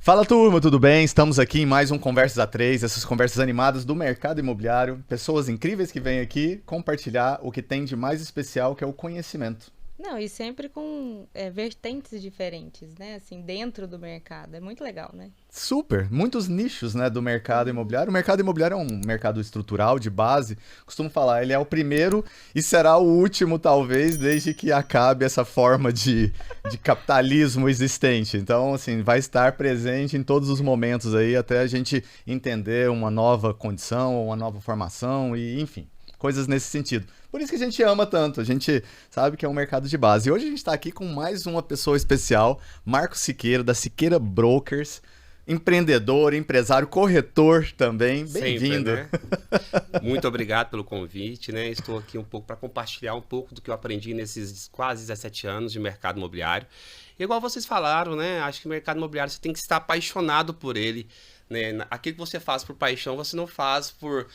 Fala turma, tudo bem? Estamos aqui em mais um Conversas A3, essas conversas animadas do mercado imobiliário. Pessoas incríveis que vêm aqui compartilhar o que tem de mais especial, que é o conhecimento. Não, e sempre com vertentes diferentes, né? Assim, dentro do mercado. É muito legal, né? Super, muitos nichos, né, do mercado imobiliário. O mercado imobiliário é um mercado estrutural, de base. Costumo falar, ele é o primeiro e será o último, talvez, desde que acabe essa forma de capitalismo existente. Então, assim, vai estar presente em todos os momentos aí, até a gente entender uma nova condição, uma nova formação e, enfim, coisas nesse sentido. Por isso que a gente ama tanto, a gente sabe que é um mercado de base. E hoje a gente está aqui com mais uma pessoa especial, Marcos Siqueira, da Siqueira Brokers, empreendedor, empresário, corretor também. Sempre, Bem-vindo. né? Muito obrigado pelo convite, né? Estou aqui um pouco para compartilhar um pouco do que eu aprendi nesses quase 17 anos de mercado imobiliário. E igual vocês falaram, né? Acho que o mercado imobiliário você tem que estar apaixonado por ele, né? Aquilo que você faz por paixão, você não faz por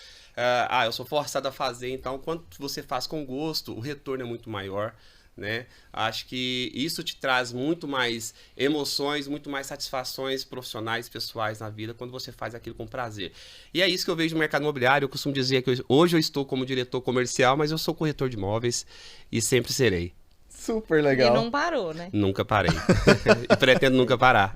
eu sou forçado a fazer, então quando você faz com gosto, o retorno é muito maior, né? Acho que isso te traz muito mais emoções, muito mais satisfações profissionais, pessoais na vida quando você faz aquilo com prazer. E é isso que eu vejo no mercado imobiliário. Eu costumo dizer que hoje eu estou como diretor comercial, mas eu sou corretor de imóveis e sempre serei. Super E legal. não parou, né? Nunca parei. E pretendo nunca parar.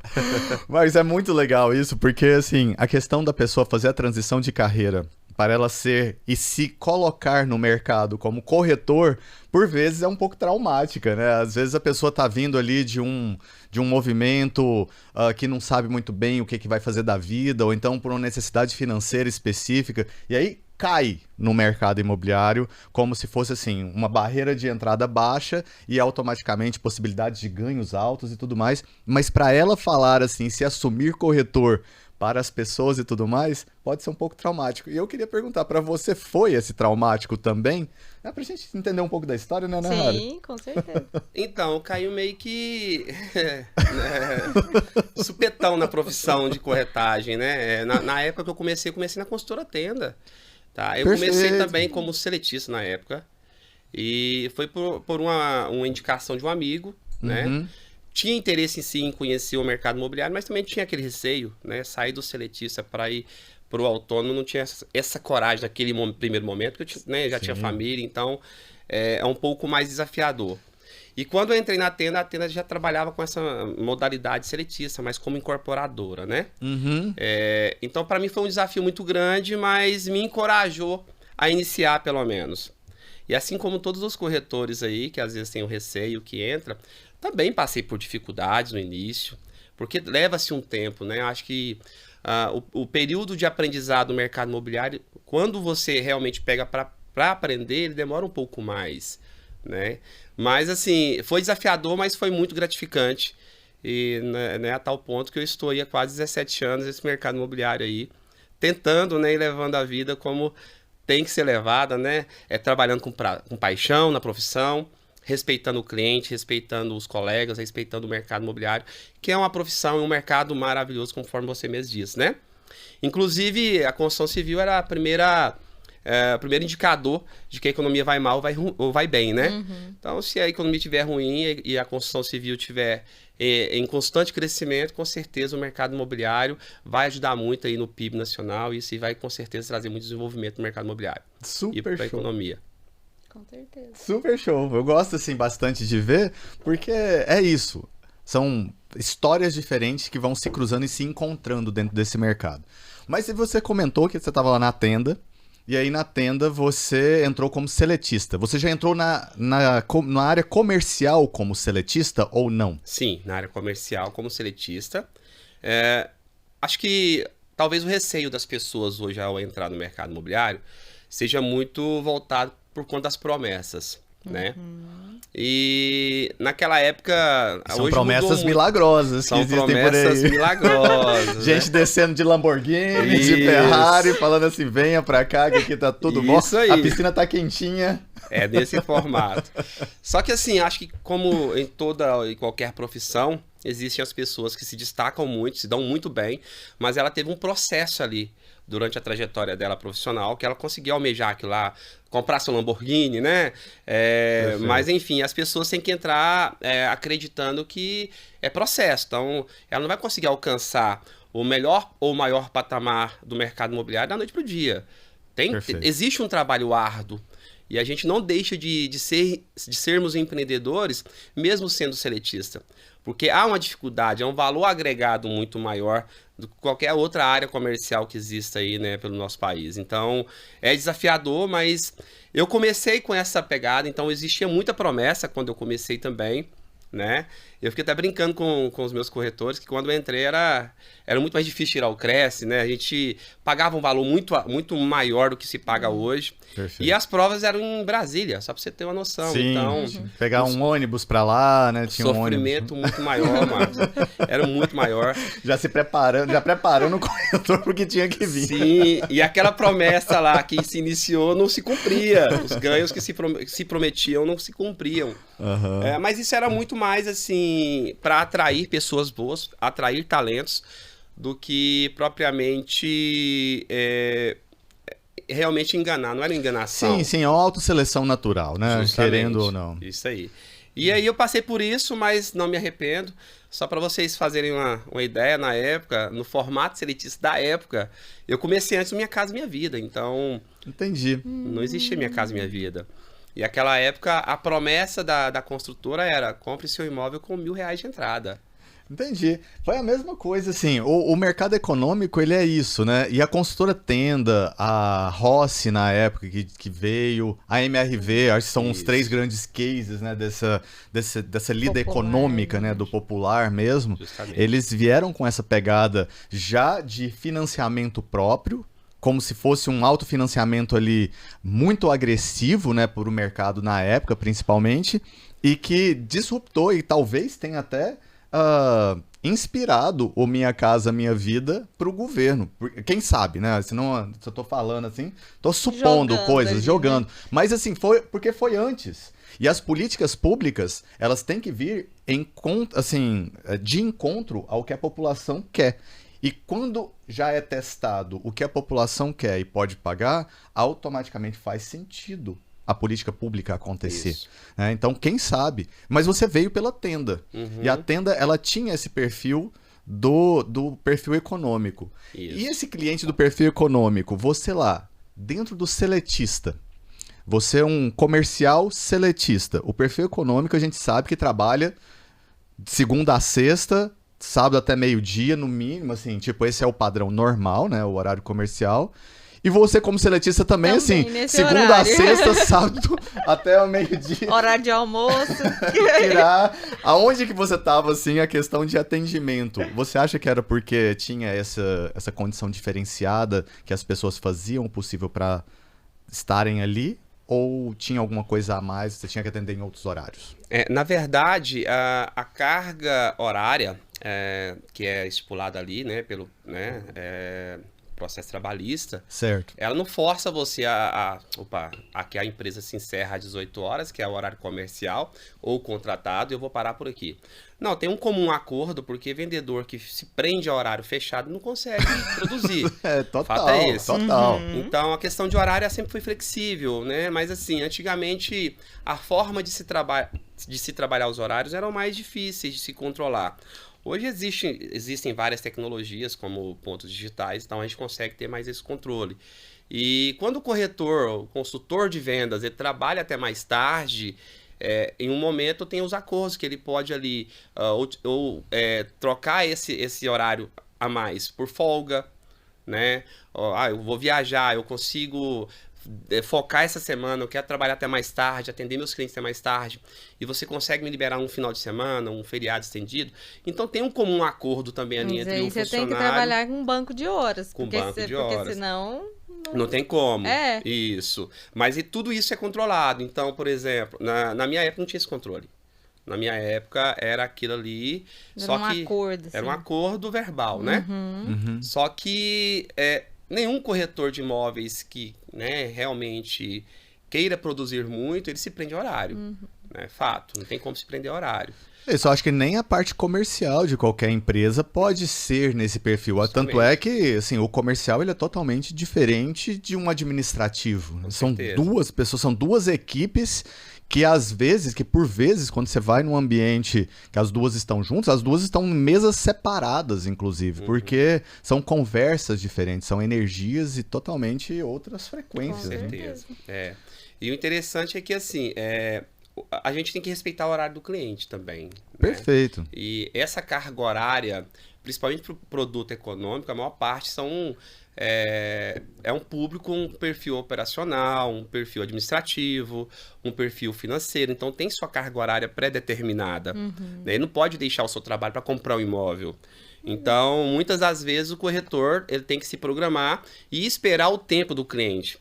Mas é muito legal isso, porque assim, a questão da pessoa fazer a transição de carreira para ela ser e se colocar no mercado como corretor, por vezes é um pouco traumática, né? Às vezes a pessoa tá vindo ali de um movimento que não sabe muito bem o que vai fazer da vida, ou então por uma necessidade financeira específica, e aí cai no mercado imobiliário como se fosse assim uma barreira de entrada baixa e automaticamente possibilidades de ganhos altos e tudo mais, mas para ela falar assim, se assumir corretor para as pessoas e tudo mais, pode ser um pouco traumático. E eu queria perguntar, para você foi esse traumático também? É pra gente entender um pouco da história, né, Nahara? Sim, com certeza. Então, caiu meio que supetão na profissão de corretagem, né? Na época que eu comecei na consultora Tenda. Tá? Eu comecei Perfeito. também como seletista na época. E foi por uma indicação de um amigo, né? Uhum. Tinha interesse em si em conhecer o mercado imobiliário, mas também tinha aquele receio, né? Sair do seletista para ir para o autônomo, não tinha essa coragem naquele primeiro momento, porque eu né, já tinha Sim. família, então é um pouco mais desafiador. E quando eu entrei na Tenda, a Tenda já trabalhava com essa modalidade seletista, mas como incorporadora, né? Uhum. Então, para mim foi um desafio muito grande, mas me encorajou a iniciar, pelo menos. E assim como todos os corretores aí, que às vezes tem o receio que entra, também passei por dificuldades no início, porque leva-se um tempo, né? Eu acho que o período de aprendizado do mercado imobiliário, quando você realmente pega para aprender, ele demora um pouco mais, né? Mas assim, foi desafiador, mas foi muito gratificante. E né, a tal ponto que eu estou aí há quase 17 anos nesse mercado imobiliário aí, tentando, né, e levando a vida como tem que ser levada, né? Trabalhando com paixão na profissão, respeitando o cliente, respeitando os colegas, respeitando o mercado imobiliário, que é uma profissão e um mercado maravilhoso, conforme você mesmo disse, né? Inclusive, a construção civil era o primeiro indicador de que a economia vai mal ou vai bem, né? Uhum. Então, se a economia estiver ruim e a construção civil estiver em constante crescimento, com certeza o mercado imobiliário vai ajudar muito aí no PIB nacional e isso vai com certeza trazer muito desenvolvimento no mercado imobiliário e Super para a show. economia. Com certeza. Super show. Eu gosto assim bastante de ver, porque é isso. São histórias diferentes que vão se cruzando e se encontrando dentro desse mercado. Mas você comentou que você estava lá na Tenda, e aí na Tenda você entrou como seletista. Você já entrou na área comercial como seletista ou não? Sim, na área comercial, como seletista. Acho que talvez o receio das pessoas hoje ao entrar no mercado imobiliário seja muito voltado por conta das promessas, né? E naquela época, São hoje mudou promessas muito. milagrosas que São existem por promessas aí. milagrosas, Gente né? descendo de Lamborghini, de Isso. Ferrari, falando assim, venha pra cá que aqui tá tudo bom. Isso aí. A piscina tá quentinha. É nesse formato. Só que assim, acho que como em toda e qualquer profissão, existem as pessoas que se destacam muito, se dão muito bem, mas ela teve um processo ali. durante a trajetória dela profissional, que ela conseguiu almejar aquilo lá, comprar seu Lamborghini, né? Mas, enfim, as pessoas têm que entrar acreditando que é processo. Então, ela não vai conseguir alcançar o melhor ou maior patamar do mercado imobiliário da noite para o dia. Existe um trabalho árduo. E a gente não deixa de sermos empreendedores, mesmo sendo seletista. Porque há uma dificuldade, há um valor agregado muito maior do que qualquer outra área comercial que exista aí, né, pelo nosso país. Então, é desafiador, mas eu comecei com essa pegada, então existia muita promessa quando eu comecei também, né? Eu fiquei até brincando com os meus corretores, que quando eu entrei era muito mais difícil tirar o Cresce, né? A gente pagava um valor muito maior do que se paga hoje. Perfeito. E as provas eram em Brasília, só pra você ter uma noção. Sim, então, pegar um ônibus pra lá, né? Tinha sofrimento um ônibus. muito maior, Marcos. Era muito maior. Já preparando o corretor porque tinha que vir. Sim, e aquela promessa lá que se iniciou não se cumpria. Os ganhos que se prometiam não se cumpriam. Uhum. Mas isso era muito mais assim para atrair pessoas boas, atrair talentos, do que propriamente realmente enganar. Não era enganação. Sim, é uma autosseleção natural, né? Justamente. Querendo ou não. Isso aí. E aí eu passei por isso, mas não me arrependo. Só para vocês fazerem uma ideia, na época, no formato seletista da época, eu comecei antes do Minha Casa Minha Vida. Então, Entendi. não existia Minha Casa Minha Vida. E naquela época, a promessa da construtora era: compre seu imóvel com R$1.000 de entrada. Entendi. Foi a mesma coisa, assim, o mercado econômico, ele é isso, né? E a construtora Tenda, a Rossi na época que veio, a MRV, acho que são os 3 grandes cases, né, dessa lida econômica, né, do popular mesmo. Justamente. Eles vieram com essa pegada já de financiamento próprio, como se fosse um autofinanciamento ali muito agressivo, né, por o mercado na época, principalmente, e que disruptou e talvez tenha até inspirado o Minha Casa Minha Vida pro governo. Quem sabe, né? Se eu tô falando assim, tô supondo coisas, jogando. Mas assim, porque foi antes. E as políticas públicas, elas têm que vir de encontro ao que a população quer. E quando já é testado o que a população quer e pode pagar, automaticamente faz sentido a política pública acontecer. Né? Então, quem sabe? Mas você veio pela Tenda. Uhum. E a Tenda, ela tinha esse perfil do perfil econômico. Isso. E esse cliente do perfil econômico, você lá, dentro do seletista, você é um comercial seletista. O perfil econômico a gente sabe que trabalha de segunda a sexta, sábado até meio-dia, no mínimo, assim, tipo, esse é o padrão normal, né? O horário comercial. E você, como seletista, também assim, segunda horário. a sexta, sábado até o meio-dia. Horário de almoço. Tirar. Aonde que você tava, assim, a questão de atendimento? Você acha que era porque tinha essa condição diferenciada que as pessoas faziam o possível para estarem ali? Ou tinha alguma coisa a mais, você tinha que atender em outros horários? Na verdade, a carga horária, que é estipulada ali, né, pelo processo trabalhista, certo, ela não força você que a empresa se encerra às 18 horas, que é o horário comercial, ou contratado, e eu vou parar por aqui. Não, tem um comum acordo, porque vendedor que se prende a horário fechado não consegue produzir. Total, Fato é esse. total. Então, a questão de horário sempre foi flexível, né? Mas, assim, antigamente, a forma de se trabalhar os horários eram mais difíceis de se controlar. Hoje existem várias tecnologias, como pontos digitais, então a gente consegue ter mais esse controle. E quando o corretor, o consultor de vendas, ele trabalha até mais tarde, em um momento tem os acordos que ele pode ali trocar esse horário a mais por folga, né? Eu vou viajar, eu consigo focar essa semana, eu quero trabalhar até mais tarde, atender meus clientes até mais tarde, e você consegue me liberar um final de semana, um feriado estendido. Então tem um comum acordo também ali entre o funcionário... Você tem que trabalhar com um banco de horas. Porque senão... Não tem como. É. Isso. Mas tudo isso é controlado. Então, por exemplo, na minha época não tinha esse controle. Na minha época era aquilo ali... Acordo. Era um acordo verbal, né? Uhum. Só que... nenhum corretor de imóveis que, né, realmente queira produzir muito, ele se prende a horário. né? Fato, não tem como se prender horário. Eu só acho que nem a parte comercial de qualquer empresa pode ser nesse perfil. Tanto Justamente. é que, assim, o comercial ele é totalmente diferente de um administrativo. Com São certeza. duas pessoas, são duas equipes que às vezes, que por vezes, quando você vai num ambiente que as duas estão juntas, as duas estão em mesas separadas, inclusive, porque são conversas diferentes, são energias e totalmente outras frequências, Com né? Certeza. É. E o interessante é que, assim, a gente tem que respeitar o horário do cliente também. Né? Perfeito. E essa carga horária, principalmente para o produto econômico, a maior parte é um público, um perfil operacional, um perfil administrativo, um perfil financeiro. Então, tem sua carga horária pré-determinada. Né? Ele não pode deixar o seu trabalho para comprar um imóvel. Então, muitas das vezes, o corretor ele tem que se programar e esperar o tempo do cliente.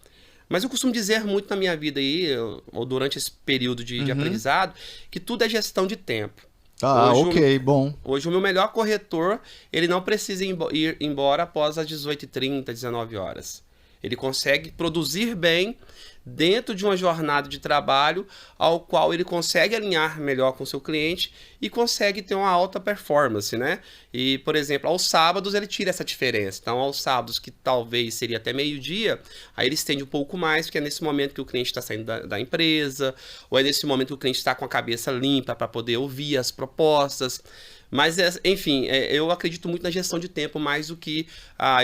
Mas eu costumo dizer muito na minha vida aí, ou durante esse período de aprendizado, que tudo é gestão de tempo. Ah, Hoje ok, bom. Hoje o meu melhor corretor, ele não precisa ir embora após as 18h30, 19 horas. Ele consegue produzir bem dentro de uma jornada de trabalho ao qual ele consegue alinhar melhor com o seu cliente e consegue ter uma alta performance, né? E, por exemplo, aos sábados ele tira essa diferença. Então, aos sábados, que talvez seria até meio-dia, aí ele estende um pouco mais, porque é nesse momento que o cliente está saindo da empresa, ou é nesse momento que o cliente está com a cabeça limpa para poder ouvir as propostas. Mas, enfim, eu acredito muito na gestão de tempo, mais do que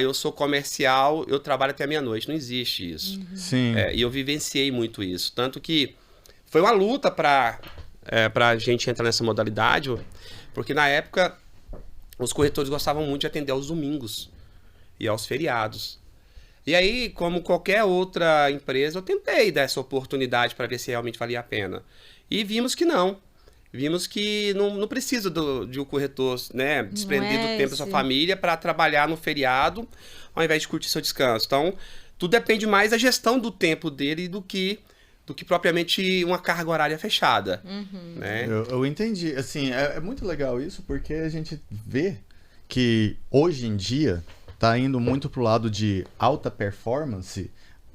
eu sou comercial, eu trabalho até meia-noite. Não existe isso. Sim. E eu vivenciei muito isso. Tanto que foi uma luta para a gente entrar nessa modalidade, porque na época os corretores gostavam muito de atender aos domingos e aos feriados. E aí, como qualquer outra empresa, eu tentei dar essa oportunidade para ver se realmente valia a pena. E vimos que não. Vimos que não precisa de um corretor, né, desprender do tempo da sua família para trabalhar no feriado, ao invés de curtir seu descanso. Então, tudo depende mais da gestão do tempo dele do que propriamente uma carga horária fechada. Né? Eu entendi. Assim, é muito legal isso, porque a gente vê que hoje em dia tá indo muito pro lado de alta performance,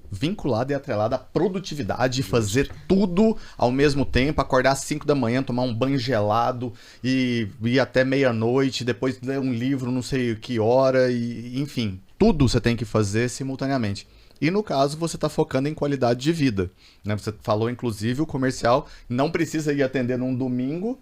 vinculado e atrelado à produtividade, fazer tudo ao mesmo tempo, acordar às 5 da manhã, tomar um banho gelado e ir até meia-noite, depois ler um livro não sei que hora, e enfim, tudo você tem que fazer simultaneamente. E no caso, você está focando em qualidade de vida. Né? Você falou, inclusive, o comercial não precisa ir atender num domingo,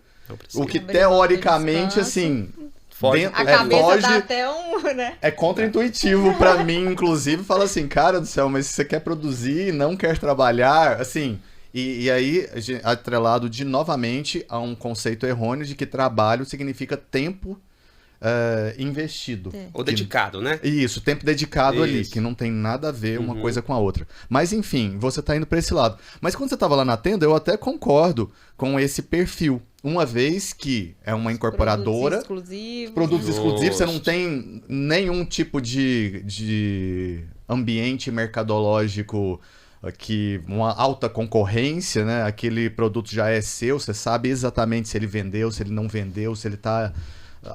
o que teoricamente, assim... Foge. A cabeça dá até né? É contraintuitivo pra mim, inclusive, fala assim, cara do céu, mas se você quer produzir e não quer trabalhar, assim... E aí, atrelado novamente a um conceito errôneo de que trabalho significa tempo investido. Ou dedicado, né? Isso, tempo dedicado ali, Isso. que não tem nada a ver uma coisa com a outra. Mas enfim, você tá indo pra esse lado. Mas quando você tava lá na tenda, eu até concordo com esse perfil. Uma vez que é uma incorporadora... Produtos exclusivos, você não tem nenhum tipo de ambiente mercadológico que uma alta concorrência, né? Aquele produto já é seu, você sabe exatamente se ele vendeu, se ele não vendeu, se ele tá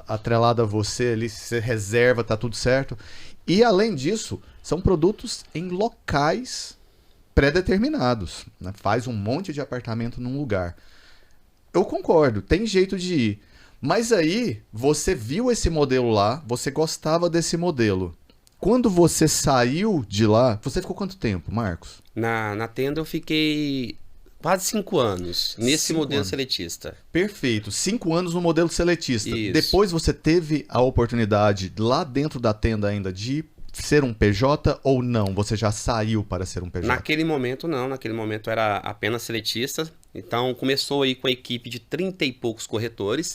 atrelado a você ali, se você reserva, tá tudo certo. E além disso, são produtos em locais pré-determinados, né? Faz um monte de apartamento num lugar. Eu concordo, tem jeito de ir. Mas aí, você viu esse modelo lá, você gostava desse modelo. Quando você saiu de lá, você ficou quanto tempo, Marcos? Na tenda eu fiquei quase 5 anos nesse 5 modelo anos. seletista. Perfeito, 5 anos no modelo seletista. Isso. Depois você teve a oportunidade, lá dentro da tenda ainda, de ser um PJ ou não? Você já saiu para ser um PJ? Naquele momento não, naquele momento era apenas seletista. Então começou aí com a equipe de 30 e poucos corretores.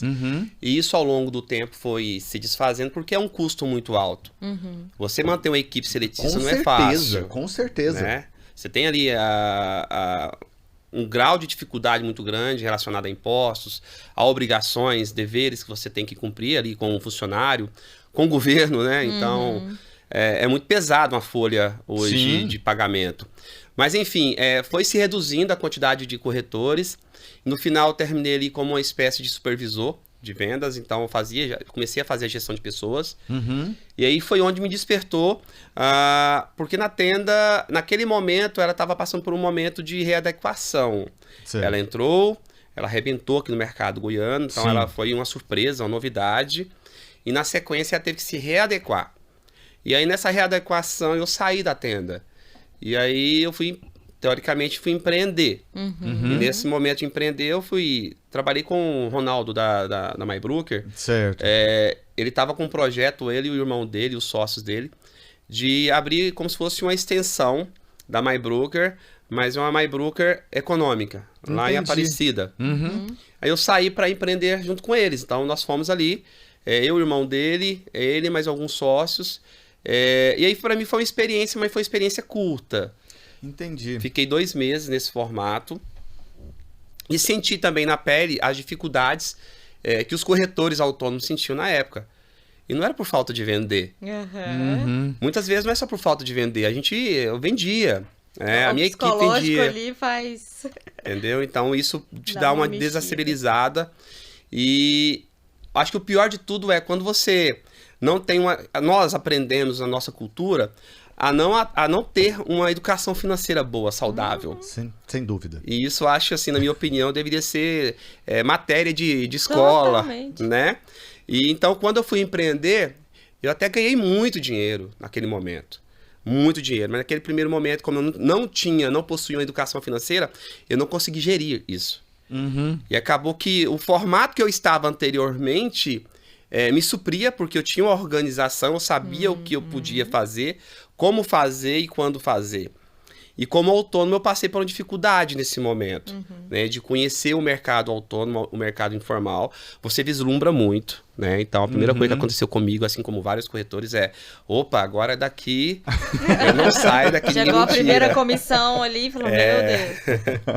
E isso ao longo do tempo foi se desfazendo porque é um custo muito alto. Você manter uma equipe seletista não é fácil. Com certeza. Né? Você tem ali um grau de dificuldade muito grande relacionado a impostos, a obrigações, deveres que você tem que cumprir ali com o funcionário, com o governo, né? Então, é muito pesado uma folha hoje de pagamento. Mas, enfim, foi se reduzindo a quantidade de corretores. No final, eu terminei ali como uma espécie de supervisor de vendas. Então, eu comecei a fazer a gestão de pessoas. E aí foi onde me despertou, porque na tenda, naquele momento, ela estava passando por um momento de readequação. Certo. Ela entrou, ela arrebentou aqui no mercado goiano, então Sim. ela foi uma surpresa, uma novidade. E na sequência ela teve que se readequar. E aí nessa readequação eu saí da tenda. E aí eu teoricamente fui empreender. E nesse momento de empreender trabalhei com o Ronaldo da Maybroker. Certo. Ele estava com um projeto, ele e o irmão dele, os sócios dele, de abrir como se fosse uma extensão da Maybroker, mas uma Maybroker econômica, lá em Entendi. Aparecida. Uhum. Aí eu saí para empreender junto com eles. Então nós fomos ali, eu, o irmão dele, ele, mais alguns sócios. E aí para mim foi uma experiência, mas foi uma experiência curta. Entendi. Fiquei 2 meses nesse formato e senti também na pele as dificuldades que os corretores autônomos sentiam na época. E não era por falta de vender. Uhum. Muitas vezes não é só por falta de vender. Eu vendia. A O minha equipe psicológico vendia. ali faz... Entendeu? Então isso te Dá dá uma uma mexida. desacredibilizada. E acho que o pior de tudo é quando você não tem Nós aprendemos na nossa cultura a não ter uma educação financeira boa, saudável. Sem dúvida. E isso, acho, assim, na minha opinião, deveria ser matéria de escola, Totalmente. né? E então, quando eu fui empreender, eu até ganhei muito dinheiro naquele momento. Muito dinheiro. Mas naquele primeiro momento, como eu não possuía uma educação financeira, eu não consegui gerir isso. Uhum. E acabou que o formato que eu estava anteriormente me supria, porque eu tinha uma organização, eu sabia o que eu podia fazer, como fazer e quando fazer. E como autônomo eu passei por uma dificuldade nesse momento, né, de conhecer o mercado autônomo, o mercado informal. Você vislumbra muito, né? Então a primeira coisa que aconteceu comigo, assim como vários corretores, opa, agora daqui eu não saio daqui. Chegou ninguém a me primeira tira. comissão ali e falou, meu Deus.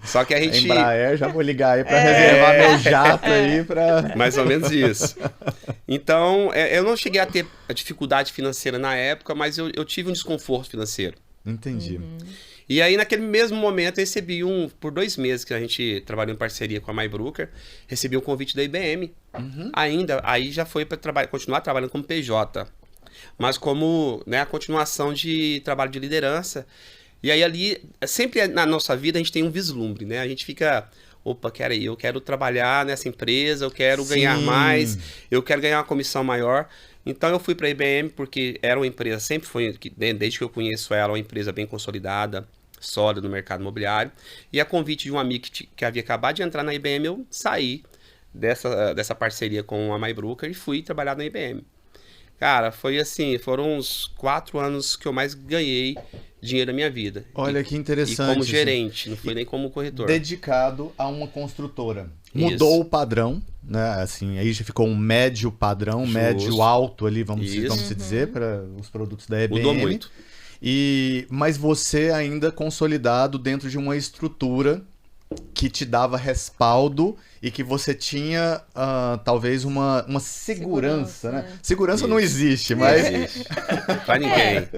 Só que a gente... Embraer, já vou ligar aí pra reservar meu jato aí pra... Mais ou menos isso. Então, eu não cheguei a ter a dificuldade financeira na época, mas eu tive um desconforto financeiro. Entendi. E aí, naquele mesmo momento, eu recebi por 2 meses que a gente trabalhou em parceria com a Maybroker, recebi um convite da IBM. Aí já foi para continuar trabalhando como PJ, mas como, né, a continuação de trabalho de liderança. E aí ali, sempre na nossa vida, a gente tem um vislumbre, né? A gente fica, opa, eu quero trabalhar nessa empresa, eu quero ganhar Sim. mais, eu quero ganhar uma comissão maior. Então eu fui para a IBM porque era uma empresa, sempre foi, desde que eu conheço ela, uma empresa bem consolidada, sólida no mercado imobiliário. E a convite de um amigo que havia acabado de entrar na IBM, eu saí dessa parceria com a Maybroker e fui trabalhar na IBM. Cara, foi assim, foram uns 4 anos que eu mais ganhei dinheiro na minha vida. Olha que interessante. E como assim. gerente, não foi nem como corretor. Dedicado a uma construtora. Isso. Mudou o padrão, né? Assim, aí já ficou um médio padrão, Justo. médio alto ali, vamos Isso. se dizer, para os produtos da IBM. Mudou muito. Mas você ainda consolidado dentro de uma estrutura que te dava respaldo e que você tinha talvez uma segurança, né? Segurança não existe, mas... Não existe. Pra ninguém.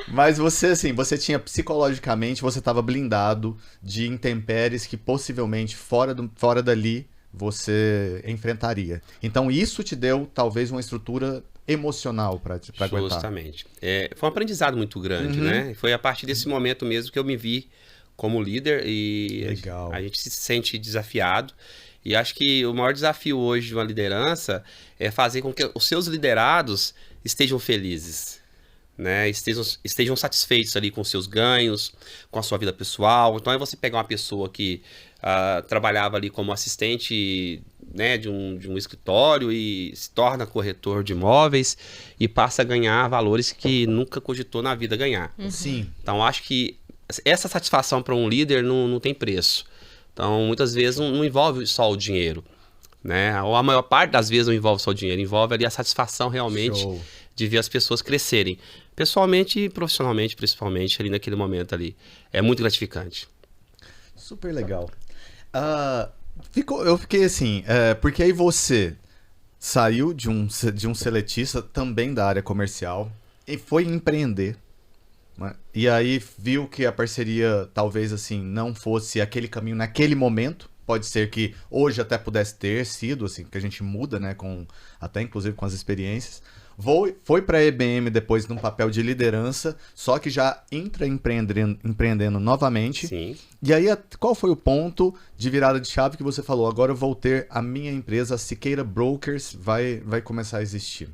Mas você, assim, você tinha psicologicamente, você estava blindado de intempéries que possivelmente fora dali você enfrentaria. Então isso te deu talvez uma estrutura emocional para aguentar. Justamente. Foi um aprendizado muito grande, né? Foi a partir desse momento mesmo que eu me vi como líder e Legal. a gente se sente desafiado. E acho que o maior desafio hoje de uma liderança é fazer com que os seus liderados estejam felizes, né? Estejam satisfeitos ali com os seus ganhos, com a sua vida pessoal. Então é você pegar uma pessoa que trabalhava ali como assistente, né, de um escritório e se torna corretor de imóveis e passa a ganhar valores que nunca cogitou na vida ganhar. Sim. Então acho que essa satisfação para um líder não tem preço. Então muitas vezes não envolve só o dinheiro, né? Ou a maior parte das vezes não envolve só o dinheiro, envolve ali a satisfação realmente Show. de ver as pessoas crescerem, pessoalmente e profissionalmente, principalmente ali naquele momento ali. É muito gratificante. Super legal. Eu fiquei assim, porque aí você saiu de um seletista também da área comercial e foi empreender, né? E aí viu que a parceria talvez assim não fosse aquele caminho naquele momento. Pode ser que hoje até pudesse ter sido assim, que a gente muda, né, até inclusive com as experiências. foi para a EBM depois num papel de liderança, só que já empreendendo novamente. Sim. E aí, qual foi o ponto de virada de chave que você falou? Agora eu vou ter a minha empresa, a Siqueira Brokers, vai começar a existir.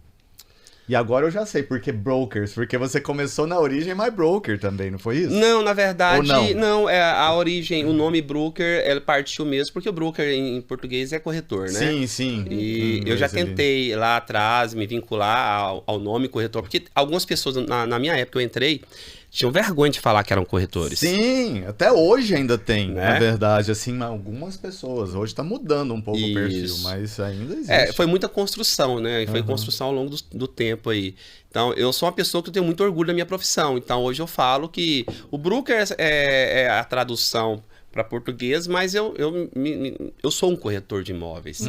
E agora eu já sei, porque brokers, porque você começou na origem My Broker também, não foi isso? Não, na verdade, Ou não? a origem, o nome broker, ele partiu mesmo, porque o broker em português é corretor, né? Sim, sim. E eu já tentei lá atrás me vincular ao nome corretor, porque algumas pessoas, na minha época eu entrei, tinham vergonha de falar que eram corretores. Sim, até hoje ainda tem, Né? na verdade, assim, algumas pessoas. Hoje tá mudando um pouco o perfil, Isso. mas ainda existe. Foi muita construção, né? E foi construção ao longo do tempo aí. Então, eu sou uma pessoa que eu tenho muito orgulho da minha profissão. Então, hoje eu falo que o broker é a tradução para português, mas eu sou um corretor de imóveis.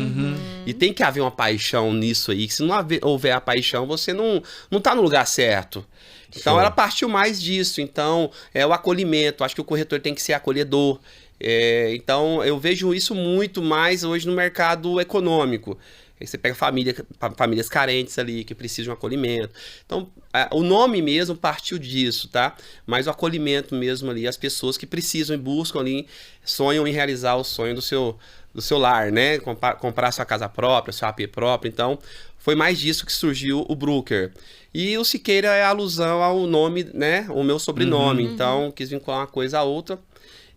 E tem que haver uma paixão nisso aí. Que se não houver a paixão, você não tá no lugar certo. Então, Show. ela partiu mais disso. Então, o acolhimento. Acho que o corretor tem que ser acolhedor. Então, eu vejo isso muito mais hoje no mercado econômico. Aí você pega famílias carentes ali, que precisam de um acolhimento. Então, o nome mesmo partiu disso, tá? Mas o acolhimento mesmo ali, as pessoas que precisam e buscam ali, sonham em realizar o sonho do seu lar, né? Comprar sua casa própria, seu AP próprio. Então, foi mais disso que surgiu o broker. E o Siqueira é alusão ao nome, né? O meu sobrenome. Então, quis vincular uma coisa a outra.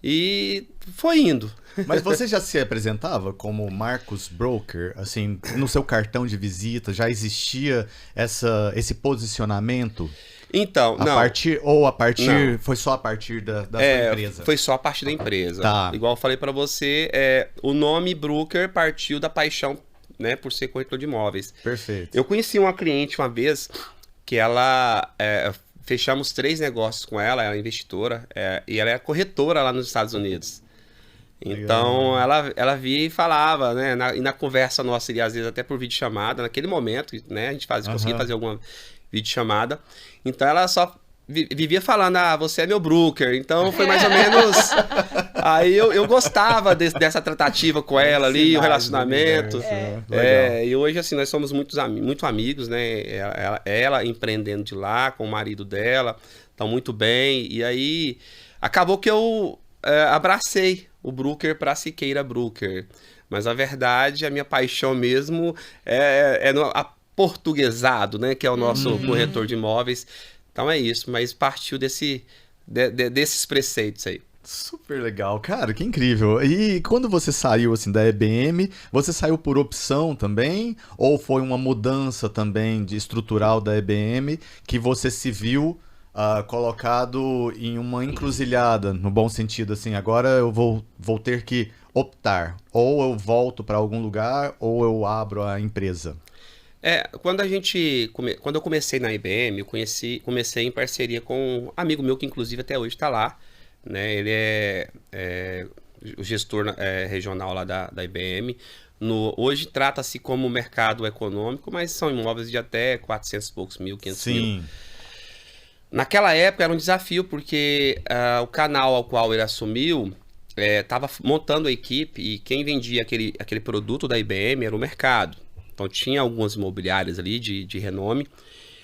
E foi indo. Mas você já se apresentava como Marcos Broker? Assim, no seu cartão de visita já existia esse posicionamento? Então, não. Foi só a partir da sua empresa? Foi só a partir da empresa. Tá. Igual eu falei pra você, o nome broker partiu da paixão, né, por ser corretor de imóveis. Perfeito. Eu conheci uma cliente uma vez que ela... fechamos 3 negócios com ela, ela é investidora, e ela é corretora lá nos Estados Unidos. Então, ela via e falava, né? E na conversa nossa, e às vezes até por videochamada, naquele momento, né? A gente conseguia fazer alguma videochamada. Então, ela só vivia falando, você é meu broker. Então, foi mais ou menos... Aí eu gostava dessa tratativa com ela ali, o relacionamento. E hoje, assim, nós somos muito amigos, né? Ela empreendendo de lá, com o marido dela, estão muito bem. E aí, acabou que eu abracei o broker para Siqueira Broker. Mas, a verdade, a minha paixão mesmo é no aportuguesado, né? Que é o nosso corretor de imóveis. Então, é isso. Mas partiu desses preceitos aí. Super legal, cara, que incrível. E quando você saiu assim da EBM, você saiu por opção também? Ou foi uma mudança também estrutural da EBM que você se viu colocado em uma encruzilhada, no bom sentido, assim, agora eu vou ter que optar, ou eu volto para algum lugar, ou eu abro a empresa? Quando eu comecei na IBM, eu comecei em parceria com um amigo meu que inclusive até hoje está lá, né? Ele é o gestor regional lá da IBM. Hoje trata-se como mercado econômico, mas são imóveis de até 400 e poucos mil, 500 mil. Naquela época era um desafio, porque o canal ao qual ele assumiu estava montando a equipe, e quem vendia aquele produto da IBM era o mercado. Então tinha algumas imobiliárias ali de renome,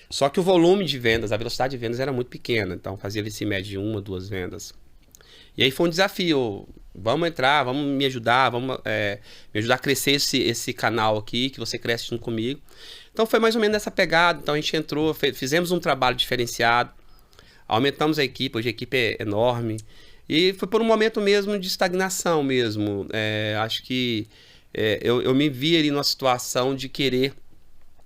só que o volume de vendas, a velocidade de vendas era muito pequena, então fazia-se em média 1 ou 2 vendas. E aí foi um desafio, vamos entrar, vamos me ajudar, me ajudar a crescer esse canal aqui, que você cresce junto comigo. Então foi mais ou menos essa pegada, então a gente entrou, fizemos um trabalho diferenciado, aumentamos a equipe, hoje a equipe é enorme, e foi por um momento mesmo de estagnação mesmo. Acho que eu me vi ali numa situação de querer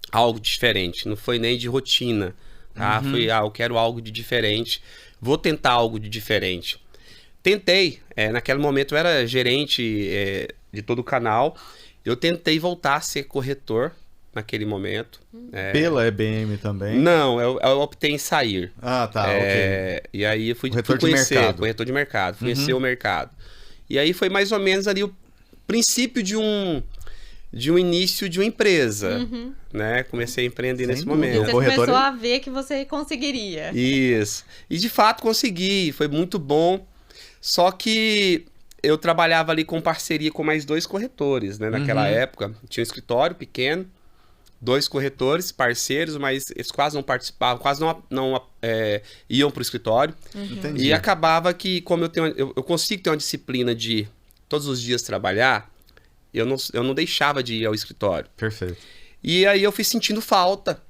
algo diferente, não foi nem de rotina, tá? Foi, eu quero algo de diferente, vou tentar algo de diferente. Tentei, naquele momento eu era gerente de todo o canal, eu tentei voltar a ser corretor naquele momento. Pela EBM também? Não, eu optei em sair. Ah, tá, ok. E aí eu fui conhecer, corretor de mercado, conhecer o mercado. E aí foi mais ou menos ali o princípio de um início de uma empresa, né? Comecei a empreender nesse momento. Você começou a ver que você conseguiria. Isso. E de fato consegui, foi muito bom. Só que eu trabalhava ali com parceria com mais 2 corretores, né? Naquela época, tinha um escritório pequeno, 2 corretores, parceiros, mas eles quase não participavam, quase não iam para o escritório. Entendi. E acabava que, como eu consigo ter uma disciplina de todos os dias trabalhar, eu não deixava de ir ao escritório. Perfeito. E aí eu fui sentindo falta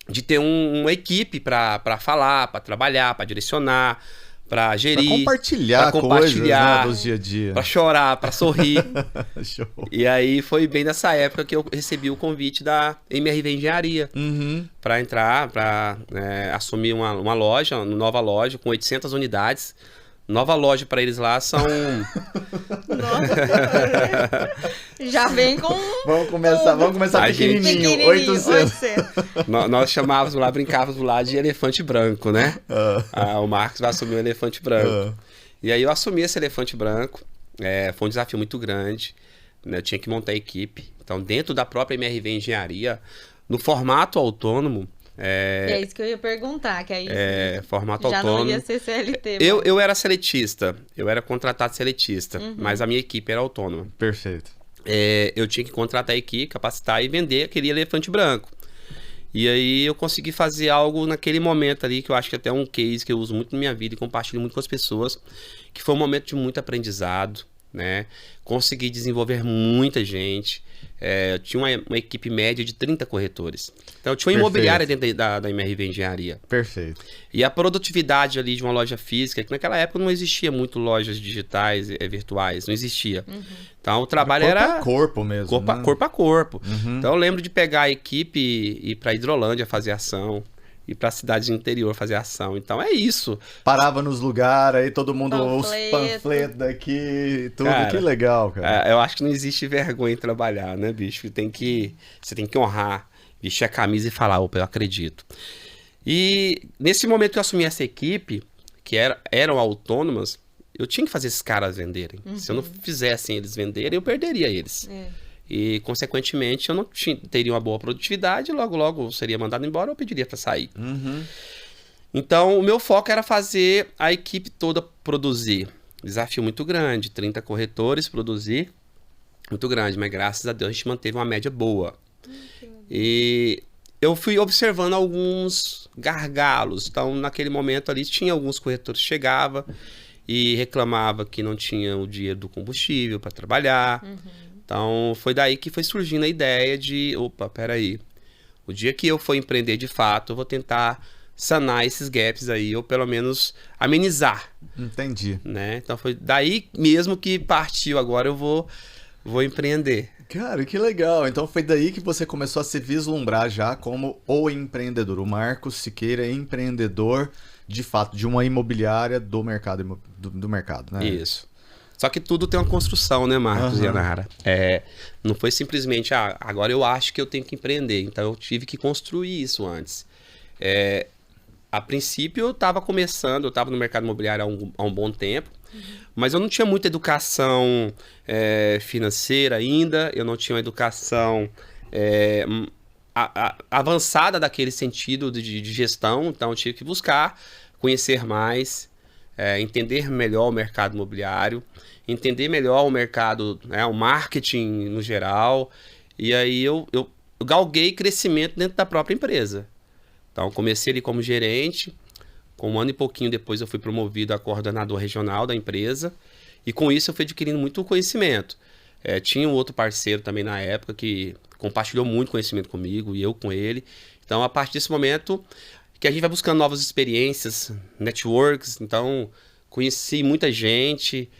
de ter uma equipe para falar, para trabalhar, para direcionar, para gerir, Pra compartilhar, coisas, né, dos dia a dia. para chorar, para sorrir. Show. E aí foi bem nessa época que eu recebi o convite da MRV Engenharia Uhum. para entrar, para assumir uma loja, uma nova loja com 800 unidades. Nova loja para eles lá são... Já vem com Vamos começar A gente- pequenininho, 800. Nós chamávamos lá, brincávamos lá de elefante branco, né? Ah. O Marcos vai assumir o elefante branco. Ah. E aí eu assumi esse elefante branco. Foi um desafio muito grande, né? Eu tinha que montar a equipe. Então, dentro da própria MRV Engenharia, no formato autônomo... É isso que eu ia perguntar, que aí formato já autônomo. não ia ser CLT. Eu era seletista, eu era contratado seletista, mas a minha equipe era autônoma. Perfeito. Eu tinha que contratar a equipe, capacitar e vender aquele elefante branco. E aí eu consegui fazer algo naquele momento ali, que eu acho que até é um case que eu uso muito na minha vida e compartilho muito com as pessoas, que foi um momento de muito aprendizado, né? Consegui desenvolver muita gente. Eu tinha uma equipe média de 30 corretores. Então eu tinha uma imobiliária dentro da MRV Engenharia. Perfeito. E a produtividade ali de uma loja física, que naquela época não existia muito lojas digitais, virtuais, não existia. Então o trabalho Corpo era a corpo mesmo. corpo a corpo. Então eu lembro de pegar a equipe e ir para Hidrolândia fazer ação, ir para cidades do interior fazer ação. Então é isso. Parava nos lugares, aí todo mundo, os Panfleto. panfletos daqui, tudo. Cara, Que legal, cara. Eu acho que não existe vergonha em trabalhar, né, bicho? Você tem que honrar, vestir a camisa e falar, opa, eu acredito. E nesse momento que eu assumi essa equipe, que eram autônomas, eu tinha que fazer esses caras venderem. Se eu não fizesse eles venderem, eu perderia eles. E, consequentemente, eu não teria uma boa produtividade, logo eu seria mandado embora ou eu pediria para sair. Então, o meu foco era fazer a equipe toda produzir. Desafio muito grande, 30 corretores produzir, muito grande, mas graças a Deus a gente manteve uma média boa. E eu fui observando alguns gargalos. Então, naquele momento ali, tinha alguns corretores que chegavam e reclamava que não tinha o dinheiro do combustível para trabalhar. Então, foi daí que foi surgindo a ideia de, opa, peraí, o dia que eu for empreender de fato, eu vou tentar sanar esses gaps aí, ou pelo menos amenizar, Entendi. né? Então, foi daí mesmo que partiu, agora eu vou empreender. Cara, que legal. Então foi daí que você começou a se vislumbrar já como o empreendedor. O Marcos Siqueira é empreendedor, de fato, de uma imobiliária do mercado, do mercado, né? Isso. Só que tudo tem uma construção, né, Marcos e Anara? Não foi simplesmente, agora eu acho que eu tenho que empreender. Então eu tive que construir isso antes. A princípio eu estava começando, eu estava no mercado imobiliário há um bom tempo, mas eu não tinha muita educação financeira ainda, eu não tinha uma educação avançada daquele sentido de gestão, então eu tive que buscar conhecer mais, entender melhor o mercado imobiliário, entender melhor o mercado, o marketing no geral, e aí eu galguei crescimento dentro da própria empresa. Então, comecei ali como gerente, com um ano e pouquinho depois eu fui promovido a coordenador regional da empresa, e com isso eu fui adquirindo muito conhecimento. Tinha um outro parceiro também na época que compartilhou muito conhecimento comigo, e eu com ele. Então, a partir desse momento que a gente vai buscando novas experiências, networks, então conheci muita gente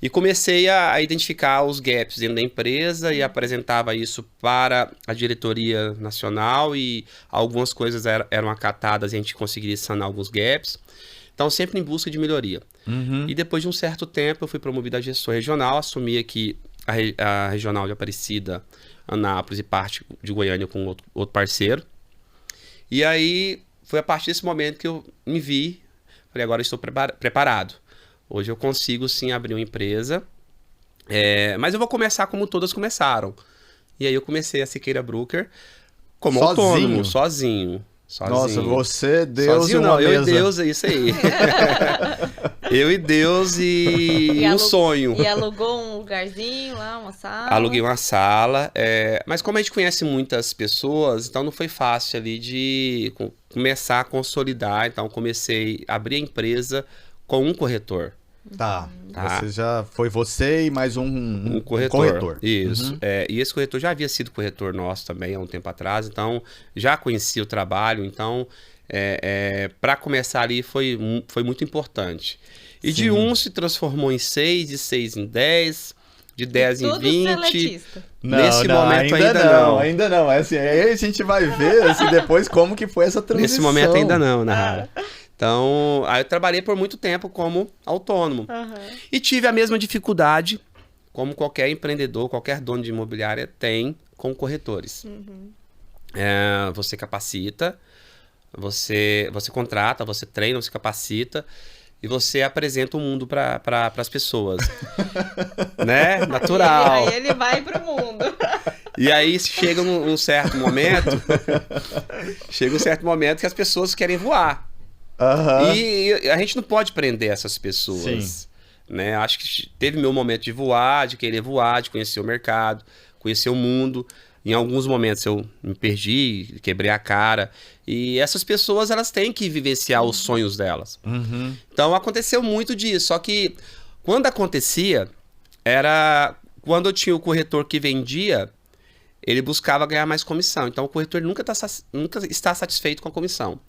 e comecei a identificar os gaps dentro da empresa e apresentava isso para a diretoria nacional e algumas coisas eram acatadas e a gente conseguiria sanar alguns gaps. Então, sempre em busca de melhoria. E depois de um certo tempo, eu fui promovido a gestor regional, assumi aqui a regional de Aparecida, Anápolis e parte de Goiânia com outro parceiro. E aí, foi a partir desse momento que eu me vi, falei, agora eu estou preparado. Hoje eu consigo sim abrir uma empresa, mas eu vou começar como todas começaram. E aí eu comecei a Siqueira Broker como autônomo, sozinho. Sozinho. Nossa, você, Deus Sozinho, e uma não, mesa. eu e Deus, é isso aí. Eu e Deus e um sonho. E alugou um lugarzinho lá, uma sala? Aluguei uma sala, mas como a gente conhece muitas pessoas, então não foi fácil ali de começar a consolidar. Então comecei a abrir a empresa com um corretor. Tá. Tá. Foi você e mais um corretor. Isso. Uhum. E esse corretor já havia sido corretor nosso também há um tempo atrás, então já conhecia o trabalho, então para começar ali foi muito importante. E de Sim. se transformou em 6, de 6 em 10, de 10 em 20. Seletista. Nesse momento ainda não. Ainda não. Assim, aí a gente vai ver assim, depois como que foi essa transição. Nesse momento ainda não, Nahara. Então, aí eu trabalhei por muito tempo como autônomo. E tive a mesma dificuldade como qualquer empreendedor, qualquer dono de imobiliária tem com corretores. Você capacita, você contrata, você treina, você capacita e você apresenta o mundo para as pessoas. Né? Natural. Aí ele vai pro mundo. E aí chega um certo momento, que as pessoas querem voar. Uhum. E a gente não pode prender essas pessoas. Sim. Né? Acho que teve meu momento de voar, de querer voar, de conhecer o mercado, conhecer o mundo. Em alguns momentos eu me perdi, quebrei a cara. E essas pessoas, elas têm que vivenciar os sonhos delas. Uhum. Então aconteceu muito disso. Só que quando acontecia, era quando eu tinha o corretor que vendia, ele buscava ganhar mais comissão. Então o corretor nunca está satisfeito com a comissão.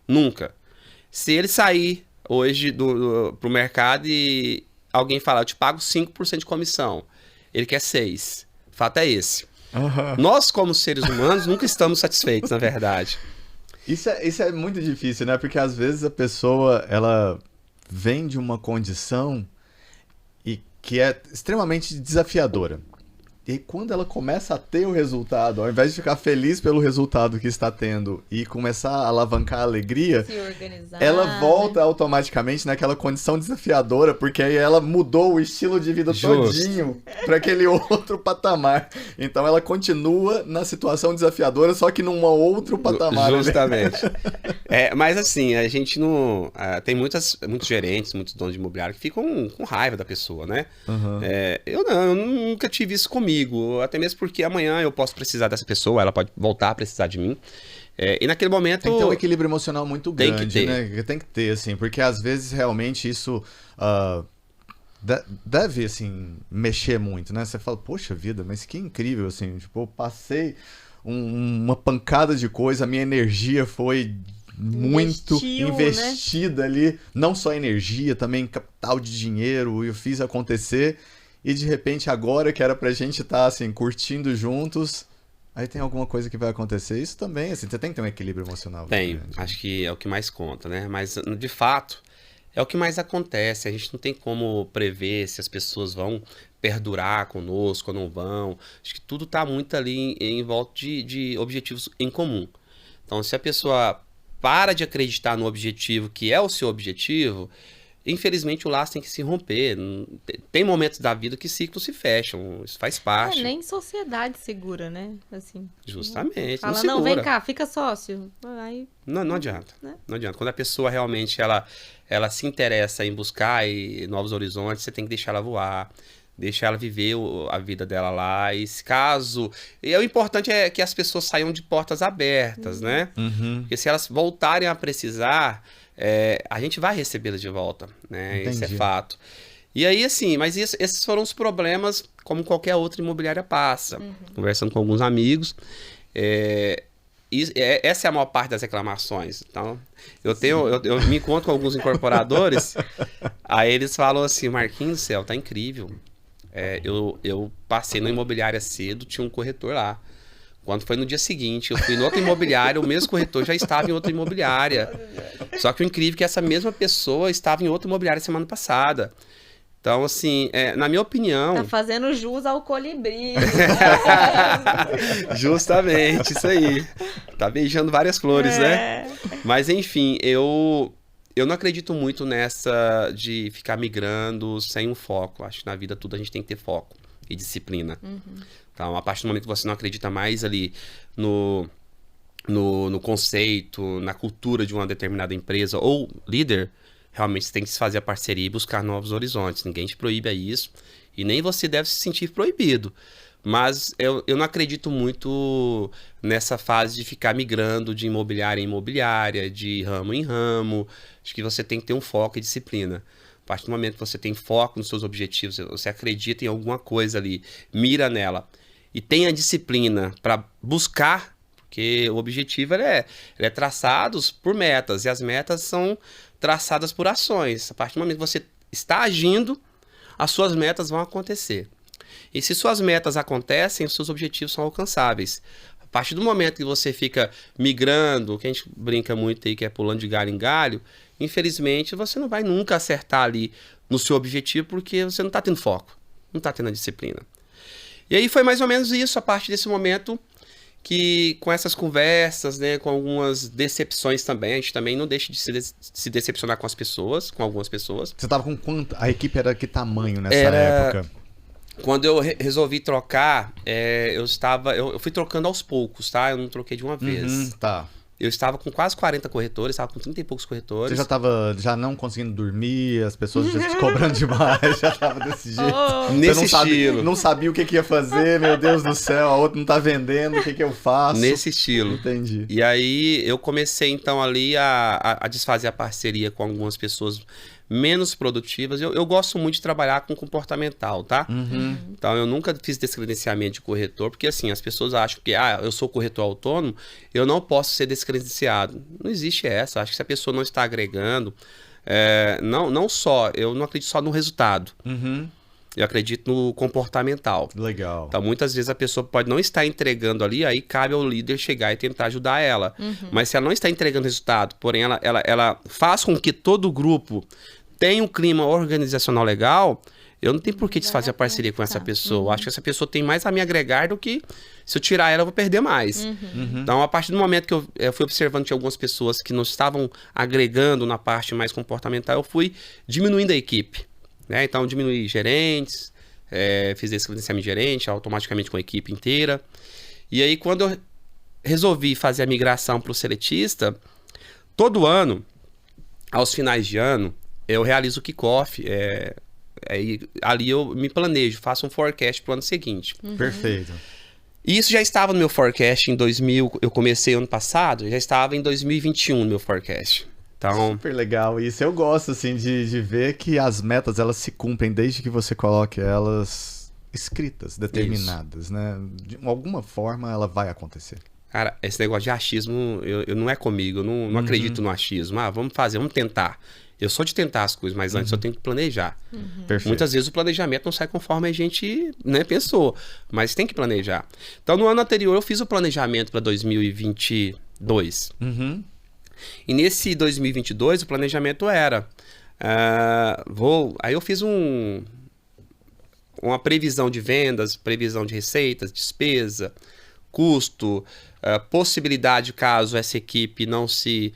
Nunca. Se ele sair hoje pro mercado e alguém falar, eu te pago 5% de comissão, ele quer 6%. O fato é esse. Uhum. Nós, como seres humanos, nunca estamos satisfeitos, na verdade. Isso é muito difícil, né? Porque às vezes a pessoa, ela vem de uma condição e que é extremamente desafiadora. E quando ela começa a ter o resultado, ao invés de ficar feliz pelo resultado que está tendo e começar a alavancar a alegria, Se organizar, ela volta automaticamente naquela condição desafiadora, porque aí ela mudou o estilo de vida todinho para aquele outro patamar. Então ela continua na situação desafiadora, só que num outro patamar. Justamente. Mas assim, a gente não... tem muitos gerentes, muitos donos de imobiliário que ficam com raiva da pessoa, né? Uhum. Eu nunca tive isso comigo. Até mesmo porque amanhã eu posso precisar dessa pessoa, ela pode voltar a precisar de mim. E naquele momento... Tem que ter um equilíbrio emocional muito grande, tem que ter. né? Tem que ter, assim, porque às vezes realmente isso deve, assim, mexer muito, né? Você fala, poxa vida, mas que incrível, assim, tipo, eu passei uma pancada de coisa, a minha energia foi muito investida, né? Ali, não só energia, também capital de dinheiro, eu fiz acontecer. E de repente agora que era pra gente estar assim, curtindo juntos, aí tem alguma coisa que vai acontecer. Isso também, assim, você tem que ter um equilíbrio emocional. Tenho, acho que é o que mais conta, né? Mas de fato, é o que mais acontece. A gente não tem como prever se as pessoas vão perdurar conosco ou não vão. Acho que tudo tá muito ali em volta de objetivos em comum. Então, se a pessoa para de acreditar no objetivo que é o seu objetivo, infelizmente o laço tem que se romper. Tem momentos da vida que ciclos se fecham, isso faz parte. Nem sociedade segura, né? Assim, justamente. fala, não, vem cá, fica sócio. Aí, não adianta. Né? Não adianta. Quando a pessoa realmente ela se interessa em buscar novos horizontes, você tem que deixar ela voar. Deixar ela viver a vida dela lá. E se caso... E o importante é que as pessoas saiam de portas abertas, né? Uhum. Porque se elas voltarem a precisar... a gente vai recebê-las de volta, né? Entendi. Isso é fato. E aí, assim, mas esses foram os problemas como qualquer outra imobiliária passa. Conversando com alguns amigos, essa é a maior parte das reclamações. Então, eu me encontro com alguns incorporadores, aí eles falam assim, Marquinhos do céu, tá incrível. Eu passei na imobiliária cedo, tinha um corretor lá. Quando foi no dia seguinte, eu fui em outra imobiliária, o mesmo corretor já estava em outra imobiliária. Só que o incrível é que essa mesma pessoa estava em outra imobiliária semana passada. Então, assim, na minha opinião... Tá fazendo jus ao colibri. Justamente, isso aí. Tá beijando várias flores, né? Mas, enfim, eu não acredito muito nessa de ficar migrando sem um foco. Acho que na vida tudo a gente tem que ter foco e disciplina. Então, a partir do momento que você não acredita mais ali no no conceito, na cultura de uma determinada empresa ou líder, realmente você tem que se fazer a parceria e buscar novos horizontes. Ninguém te proíbe a isso e nem você deve se sentir proibido. Mas eu não acredito muito nessa fase de ficar migrando de imobiliária em imobiliária, de ramo em ramo. Acho que você tem que ter um foco e disciplina. A partir do momento que você tem foco nos seus objetivos, você acredita em alguma coisa ali, mira nela e tem a disciplina para buscar, porque o objetivo ele é traçado por metas e as metas são traçadas por ações. A partir do momento que você está agindo, as suas metas vão acontecer. E se suas metas acontecem, os seus objetivos são alcançáveis. A partir do momento que você fica migrando, o que a gente brinca muito aí, que é pulando de galho em galho, infelizmente você não vai nunca acertar ali no seu objetivo, porque você não está tendo foco, não está tendo a disciplina. E aí foi mais ou menos isso, a partir desse momento que com essas conversas, né, com algumas decepções também, a gente também não deixa de se decepcionar com as pessoas, com algumas pessoas. Você tava com quanto? A equipe era que tamanho nessa Era... época? Quando eu resolvi trocar, eu fui trocando aos poucos, tá? Eu não troquei de uma vez. Tá. Eu estava com quase 40 corretores, estava com 30 e poucos corretores. Você já tava não conseguindo dormir, as pessoas já te cobrando demais, já tava desse jeito. Oh. Nesse estilo. Não sabia o que ia fazer, meu Deus do céu, a outra não tá vendendo, o que eu faço? Nesse estilo. Entendi. E aí eu comecei então ali a desfazer a parceria com algumas pessoas menos produtivas. Eu gosto muito de trabalhar com comportamental, tá? Uhum. Então eu nunca fiz descredenciamento de corretor, porque assim, as pessoas acham que eu sou corretor autônomo, eu não posso ser descredenciado. Não existe essa. Acho que se a pessoa não está agregando, eu não acredito só no resultado. Uhum. Eu acredito no comportamental. Legal. Então, muitas vezes a pessoa pode não estar entregando ali, aí cabe ao líder chegar e tentar ajudar ela. Uhum. Mas se ela não está entregando resultado, porém ela faz com que todo o grupo tenha um clima organizacional legal, eu não tenho por que desfazer a parceria com essa pessoa. Uhum. Acho que essa pessoa tem mais a me agregar do que se eu tirar ela, eu vou perder mais. Uhum. Então, a partir do momento que eu fui observando que algumas pessoas que não estavam agregando na parte mais comportamental, eu fui diminuindo a equipe. Né? Então, diminuí gerentes, fiz esse credenciamento de gerente automaticamente com a equipe inteira. E aí, quando eu resolvi fazer a migração para o seletista, todo ano, aos finais de ano, eu realizo o kickoff. Ali eu me planejo, faço um forecast para o ano seguinte. Uhum. Perfeito. E isso já estava no meu forecast em 2000, eu comecei ano passado, já estava em 2021 no meu forecast. Então, super legal isso. Eu gosto, assim, de ver que as metas, elas se cumprem desde que você coloque elas escritas, determinadas, né? De alguma forma, ela vai acontecer. cara, esse negócio de achismo não é comigo, eu não acredito no achismo. Vamos tentar. Eu sou de tentar as coisas, mas antes eu tenho que planejar. Perfeito. Muitas vezes o planejamento não sai conforme a gente, né, pensou, mas tem que planejar. Então, no ano anterior, eu fiz o planejamento para 2022. Uhum. E nesse 2022, o planejamento era... Aí eu fiz uma previsão de vendas, previsão de receitas, despesa, custo, possibilidade caso essa equipe não seja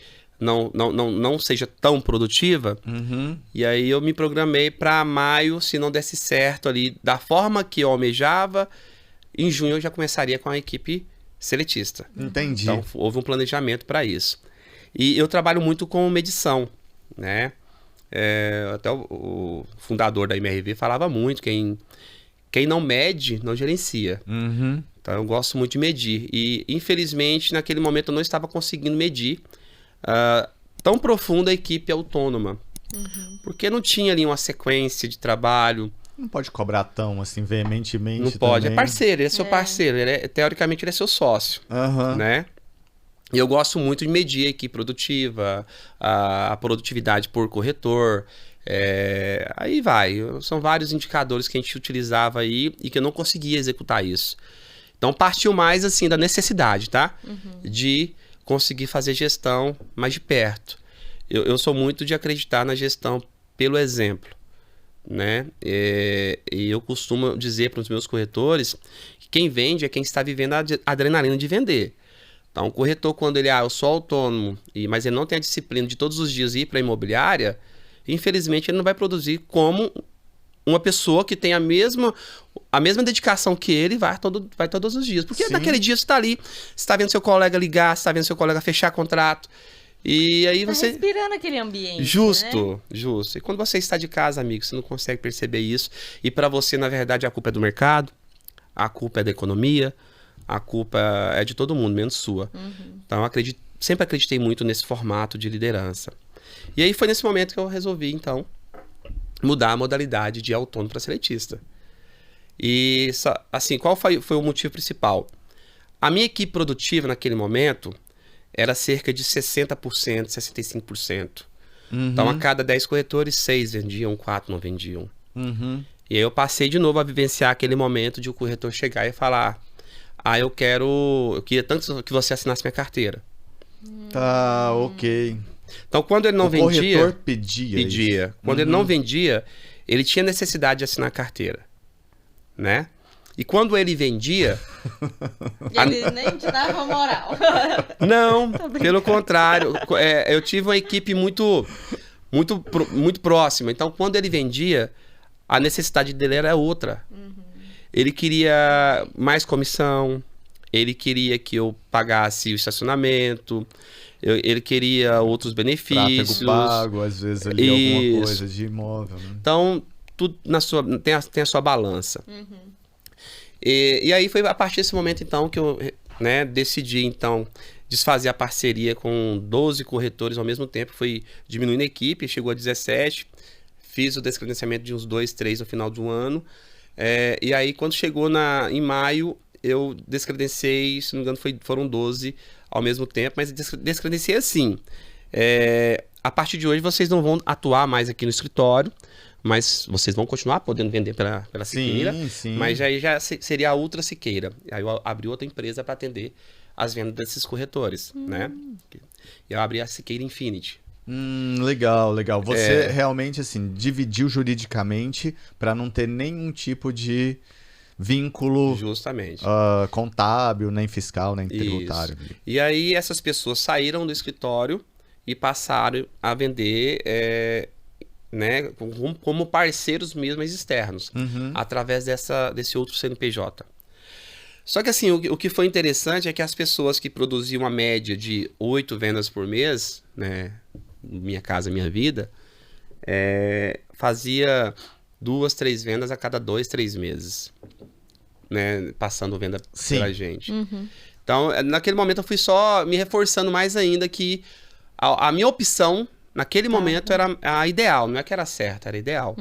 tão produtiva. Uhum. E aí eu me programei para maio, se não desse certo ali, da forma que eu almejava, em junho eu já começaria com a equipe seletista. Entendi. Então houve um planejamento para isso. E eu trabalho muito com medição, né? Até o fundador da MRV falava muito, quem não mede, não gerencia. Uhum. Então eu gosto muito de medir. E infelizmente naquele momento eu não estava conseguindo medir tão profunda a equipe autônoma. Uhum. Porque não tinha ali uma sequência de trabalho. Não pode cobrar tão assim veementemente. Não pode. também. É parceiro, ele é seu parceiro. Teoricamente ele é seu sócio. Aham. Né? E eu gosto muito de medir a equipe produtiva, a produtividade por corretor. Aí vai. São vários indicadores que a gente utilizava aí e que eu não conseguia executar isso. Então partiu mais assim da necessidade, tá? Uhum. De conseguir fazer gestão mais de perto. Eu sou muito de acreditar na gestão pelo exemplo, né? E eu costumo dizer para os meus corretores que quem vende é quem está vivendo a adrenalina de vender. Então, o corretor, quando eu sou autônomo, mas ele não tem a disciplina de todos os dias ir para a imobiliária, infelizmente ele não vai produzir como uma pessoa que tem a mesma dedicação que ele vai todos os dias. Porque Sim. naquele dia você está ali, você está vendo seu colega ligar, você está vendo seu colega fechar contrato. E aí Tá você... respirando aquele ambiente, né? Justo. E quando você está de casa, amigo, você não consegue perceber isso. E para você, na verdade, a culpa é do mercado, a culpa é da economia, a culpa é de todo mundo, menos sua. Então, sempre acreditei muito nesse formato de liderança. E aí foi nesse momento que eu resolvi, então, mudar a modalidade de autônomo para seletista. E, assim, qual foi o motivo principal? A minha equipe produtiva, naquele momento, era cerca de 60%, 65%. Então, a cada 10 corretores, 6 vendiam, 4 não vendiam. E aí eu passei de novo a vivenciar aquele momento de o corretor chegar e falar: eu queria tanto que você assinasse minha carteira. Tá, ok. Então, quando ele não O vendia... corretor pedia isso. Quando ele não vendia, ele tinha necessidade de assinar a carteira, né? E quando ele vendia... Ele nem te dava moral. Não, pelo contrário. Eu tive uma equipe muito próxima. Então, quando ele vendia, a necessidade dele era outra. Ele queria mais comissão, ele queria que eu pagasse o estacionamento, ele queria outros benefícios. Tráfego pago, às vezes ali alguma coisa de imóvel. Né? Então, tudo tem a sua balança. E aí foi a partir desse momento, então, que eu decidi, então, desfazer a parceria com 12 corretores ao mesmo tempo. Foi diminuindo a equipe, chegou a 17. Fiz o descredenciamento de uns 2, 3 no final do ano. E aí, quando chegou em maio, eu descredenciei, se não me engano, foram 12 ao mesmo tempo, mas descredenciei assim. A partir de hoje, vocês não vão atuar mais aqui no escritório, mas vocês vão continuar podendo vender pela Siqueira, sim. mas aí já seria a Ultra Siqueira. Aí eu abri outra empresa para atender as vendas desses corretores, né? E eu abri a Siqueira Infinity. Legal. Você realmente, assim, dividiu juridicamente para não ter nenhum tipo de vínculo Justamente. Contábil, nem fiscal, nem tributário. E aí essas pessoas saíram do escritório e passaram a vender como parceiros mesmo, mas externos, através desse outro CNPJ. Só que assim, o que foi interessante é que as pessoas que produziam uma média de 8 vendas por mês, né, Minha Casa Minha Vida, fazia 2, 3 vendas a cada 2, 3 meses, né, passando venda pela gente. Então, naquele momento eu fui só me reforçando mais ainda que a minha opção naquele momento era a ideal, não é que era certa, era ideal.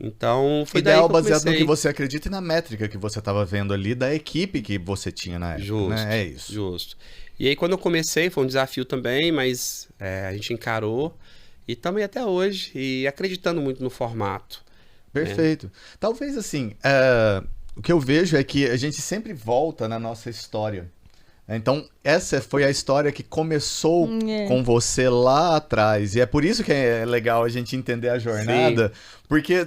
Então, foi ideal daí que eu baseado comecei. no que você acredita e na métrica que você estava vendo ali da equipe que você tinha na época. Justo, né? É isso. Justo. E aí, quando eu comecei, foi um desafio também, mas a gente encarou e estamos aí até hoje e acreditando muito no formato. Perfeito. Talvez assim, o que eu vejo é que a gente sempre volta na nossa história. Então, essa foi a história que começou com você lá atrás. E é por isso que é legal a gente entender a jornada. Porque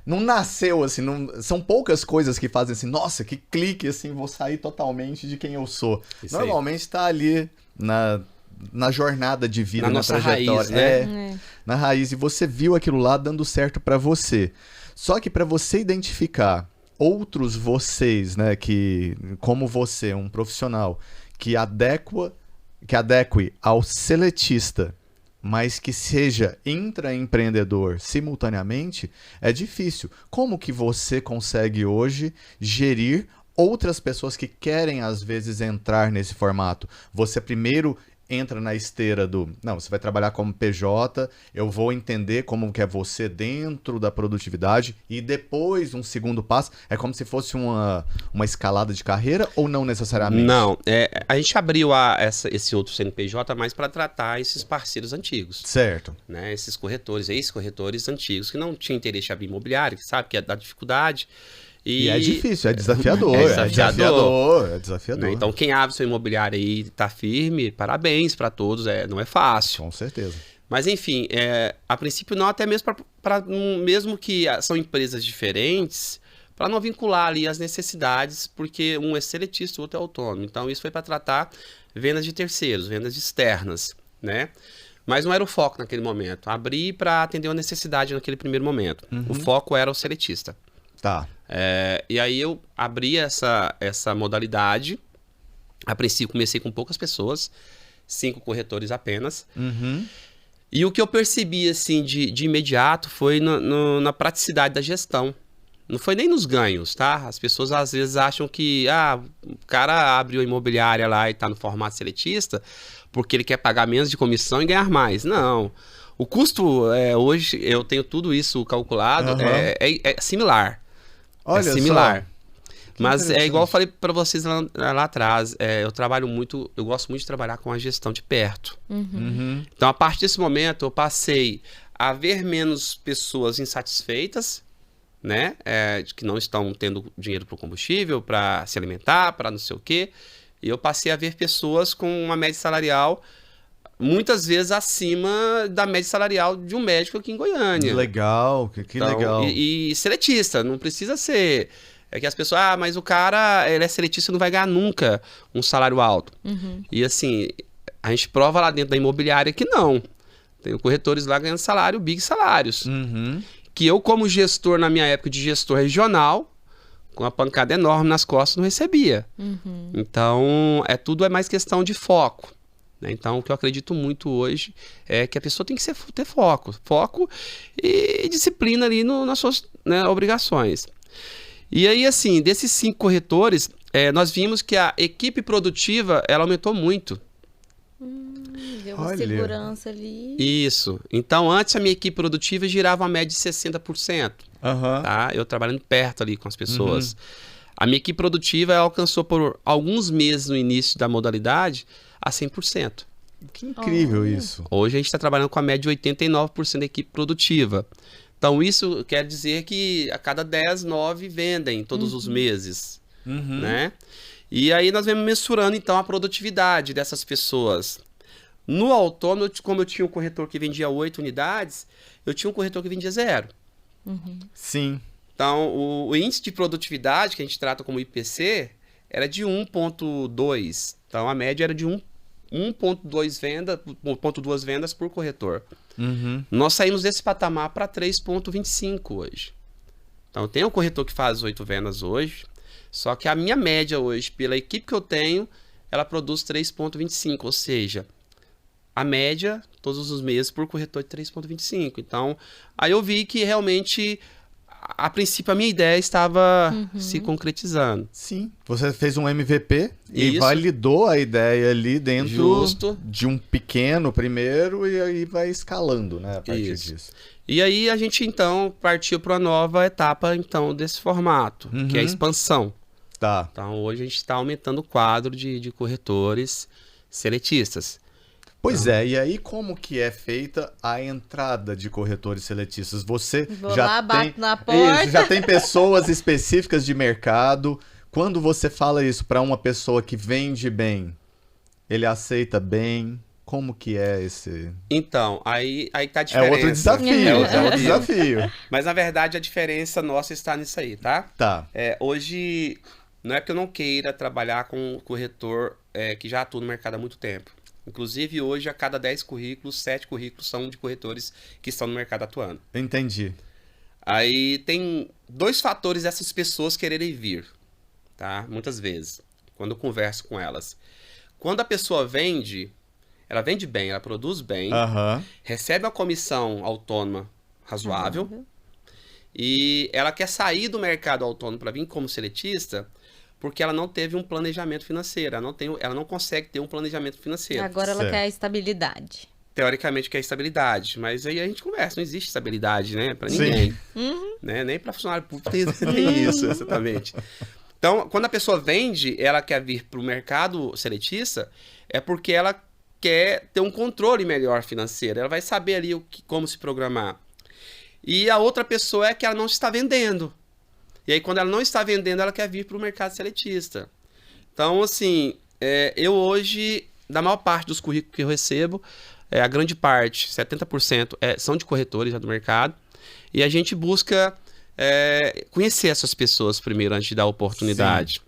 não nasceu assim, são poucas coisas que fazem assim, nossa, que clique, assim, vou sair totalmente de quem eu sou. Isso Normalmente está ali na jornada de vida, na nossa trajetória. raiz, né? Na raiz. E você viu aquilo lá dando certo para você. Só que para você identificar outros vocês, né, que como você, um profissional que adeque ao seletista, mas que seja intraempreendedor simultaneamente, é difícil. Como que você consegue hoje gerir outras pessoas que querem às vezes entrar nesse formato? Você primeiro entra na esteira não, você vai trabalhar como PJ, eu vou entender como que é você dentro da produtividade e depois um segundo passo, é como se fosse uma escalada de carreira ou não necessariamente? Não, a gente abriu esse outro CNPJ mais para tratar esses parceiros antigos. Certo. Né? Esses corretores, ex-corretores antigos que não tinham interesse de abrir imobiliário, que sabe que é da dificuldade. E é difícil, é desafiador. É desafiador. Né? Então, quem abre seu imobiliário aí e tá firme, parabéns para todos, não é fácil. Com certeza. Mas, enfim, a princípio não, até mesmo mesmo que são empresas diferentes, para não vincular ali as necessidades, porque um é seletista e o outro é autônomo. Então, isso foi para tratar vendas de terceiros, vendas externas, né? Mas não era o foco naquele momento. Abri para atender uma necessidade naquele primeiro momento. O foco era o seletista. Tá. E aí eu abri essa modalidade. A princípio comecei com poucas pessoas, 5 corretores apenas. E o que eu percebi assim de imediato foi na praticidade da gestão. Não foi nem nos ganhos, tá? As pessoas às vezes acham que o cara abriu a imobiliária lá e tá no formato seletista porque ele quer pagar menos de comissão e ganhar mais. Não. O custo, hoje, eu tenho tudo isso calculado, é similar. Olha é similar. Só. Mas é igual eu falei para vocês lá atrás, eu gosto muito de trabalhar com a gestão de perto. Então, a partir desse momento, eu passei a ver menos pessoas insatisfeitas, né? Que não estão tendo dinheiro para o combustível, para se alimentar, para não sei o quê. E eu passei a ver pessoas com uma média salarial muitas vezes acima da média salarial de um médico aqui em Goiânia. Legal, que Então, legal. E seletista, não precisa ser... É que as pessoas, mas o cara, ele é seletista e não vai ganhar nunca um salário alto. E assim, a gente prova lá dentro da imobiliária que não. Tem corretores lá ganhando salário, big salários. Que eu, como gestor, na minha época de gestor regional, com uma pancada enorme nas costas, não recebia. Então, tudo é mais questão de foco. Né? Então, o que eu acredito muito hoje é que a pessoa tem que ter foco. Foco e disciplina ali nas suas, né, obrigações. E aí, assim, desses 5 corretores, nós vimos que a equipe produtiva, ela aumentou muito. Deu uma segurança ali. Isso. Então, antes a minha equipe produtiva girava uma média de 60%. Tá? Eu trabalhando perto ali com as pessoas. A minha equipe produtiva alcançou por alguns meses no início da modalidade a 100%. Que incrível isso. Hoje a gente está trabalhando com a média de 89% da equipe produtiva. Então, isso quer dizer que a cada 10, 9 vendem todos os meses. Né? E aí nós vamos mensurando, então, a produtividade dessas pessoas. No autônomo, como eu tinha um corretor que vendia 8 unidades, eu tinha um corretor que vendia 0. Sim. Então, o índice de produtividade, que a gente trata como IPC, era de 1,2. Então, a média era de 1,2 vendas por corretor. Nós saímos desse patamar para 3,25 hoje. Então, tem um corretor que faz 8 vendas hoje, só que a minha média hoje, pela equipe que eu tenho, ela produz 3,25, ou seja, a média, todos os meses, por corretor de 3,25. Então, aí eu vi que realmente, a princípio, a minha ideia estava se concretizando. Sim. Você fez um MVP e Isso. validou a ideia ali dentro Justo. de um pequeno primeiro e aí vai escalando, né, a partir Isso. disso. E aí a gente, então, partiu para uma nova etapa, então, desse formato, que é a expansão. Tá. Então, hoje a gente está aumentando o quadro de corretores seletistas. Pois é, e aí como que é feita a entrada de corretores seletistas? Você Vou já lá, tem bato na porta. Isso, já tem pessoas específicas de mercado. Quando você fala isso para uma pessoa que vende bem, ele aceita bem? Como que é esse? Então, aí tá a diferença. É outro desafio, é outro desafio. Mas, na verdade, a diferença nossa está nisso aí, tá? Tá. Hoje, não é porque eu não queira trabalhar com um corretor que já atua no mercado há muito tempo. Inclusive, hoje, a cada 10 currículos, 7 currículos são de corretores que estão no mercado atuando. Entendi. Aí tem 2 fatores dessas pessoas quererem vir, tá? Muitas vezes, quando eu converso com elas. Quando a pessoa vende, ela vende bem, ela produz bem, recebe uma comissão autônoma razoável, e ela quer sair do mercado autônomo para vir como seletista, porque ela não teve um planejamento financeiro, ela não consegue ter um planejamento financeiro. Agora ela quer a estabilidade. Teoricamente quer estabilidade, mas aí a gente conversa, não existe estabilidade, né, para ninguém. Né? Nem para funcionário público tem isso, exatamente. Então, quando a pessoa vende, ela quer vir para o mercado seletista, é porque ela quer ter um controle melhor financeiro, ela vai saber ali como se programar. E a outra pessoa é que ela não está vendendo. E aí, quando ela não está vendendo, ela quer vir para o mercado seletista. Então, assim, eu hoje, da maior parte dos currículos que eu recebo, a grande parte, 70%, são de corretores já do mercado. E a gente busca conhecer essas pessoas primeiro, antes de dar oportunidade.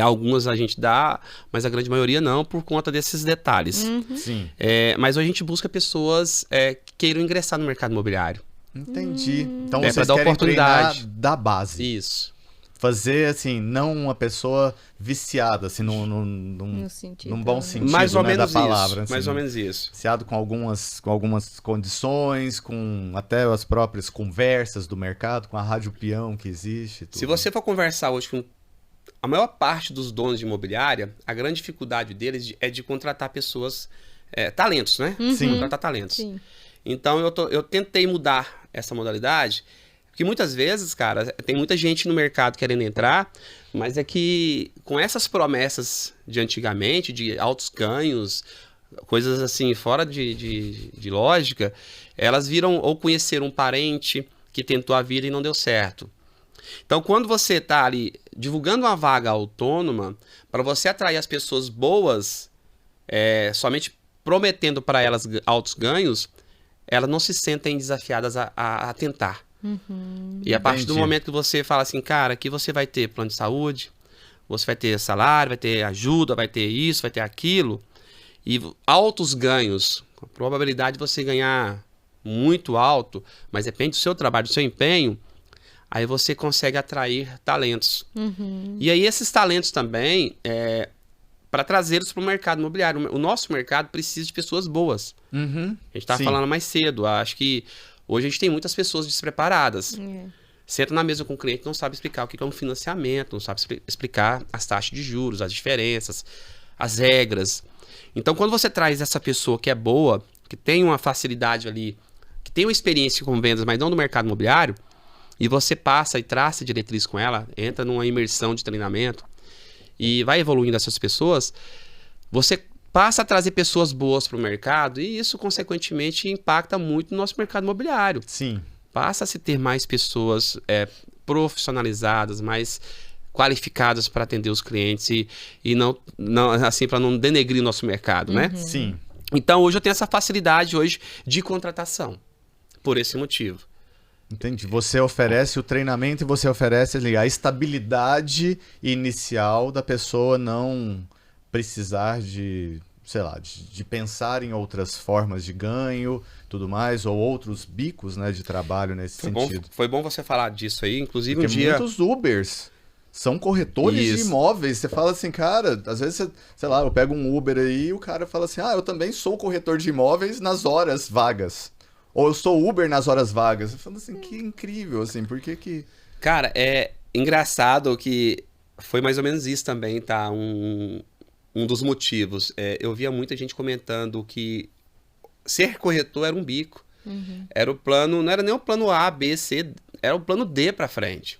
Algumas a gente dá, mas a grande maioria não, por conta desses detalhes. Sim. Mas hoje a gente busca pessoas que queiram ingressar no mercado imobiliário. Entendi. Então pra vocês dar querem oportunidade. treinar da base. Isso. Fazer, assim, não uma pessoa viciada, assim, No sentido, num bom né? sentido, Mais ou né, menos da palavra. isso. Assim, Mais ou menos isso. viciado com algumas condições, com até as próprias conversas do mercado, com a rádio peão que existe. e tudo. Se você for conversar hoje com a maior parte dos donos de imobiliária, a grande dificuldade deles é de contratar pessoas, talentos, né? Sim. Contratar talentos. Sim. Então eu tentei mudar essa modalidade, porque muitas vezes, cara, tem muita gente no mercado querendo entrar, mas é que com essas promessas de antigamente, de altos ganhos, coisas assim, fora de lógica, elas viram ou conheceram um parente que tentou a vida e não deu certo. Então, quando você está ali divulgando uma vaga autônoma, para você atrair as pessoas boas, somente prometendo para elas altos ganhos, elas não se sentem desafiadas a tentar. E a partir do Entendi. momento que você fala assim, cara, aqui você vai ter plano de saúde, você vai ter salário, vai ter ajuda, vai ter isso, vai ter aquilo, e altos ganhos, a probabilidade de você ganhar muito alto, mas depende do seu trabalho, do seu empenho, aí você consegue atrair talentos. E aí esses talentos também, para trazê-los para o mercado imobiliário. O nosso mercado precisa de pessoas boas. Uhum. A gente estava Sim. falando mais cedo, acho que hoje a gente tem muitas pessoas despreparadas. Senta na mesa com o cliente, não sabe explicar o que é um financiamento, não sabe explicar as taxas de juros, as diferenças, as regras. Então, quando você traz essa pessoa que é boa, que tem uma facilidade ali, que tem uma experiência com vendas, mas não no mercado imobiliário, e você passa e traça diretriz com ela, entra numa imersão de treinamento e vai evoluindo essas pessoas, você passa a trazer pessoas boas para o mercado e isso, consequentemente, impacta muito no nosso mercado imobiliário. Sim. Passa a se ter mais pessoas profissionalizadas, mais qualificadas para atender os clientes e não assim, para não denegrir o nosso mercado, né? Sim. Então, hoje eu tenho essa facilidade hoje de contratação, por esse motivo. Entendi. Você oferece o treinamento e você oferece ali, a estabilidade inicial da pessoa não precisar de, sei lá, de pensar em outras formas de ganho, tudo mais, ou outros bicos, né, de trabalho nesse sentido. Foi bom você falar disso aí, inclusive Porque um dia... muitos Ubers são corretores de Isso. imóveis. Você fala assim, cara, às vezes, você, sei lá, eu pego um Uber aí e o cara fala assim, eu também sou corretor de imóveis nas horas vagas. Ou eu sou Uber nas horas vagas. Eu falo assim, que incrível, assim, por que que... Cara, é engraçado que foi mais ou menos isso também, tá? Um dos motivos. Eu via muita gente comentando que ser corretor era um bico. Era o plano, não era nem o plano A, B, C, era o plano D pra frente.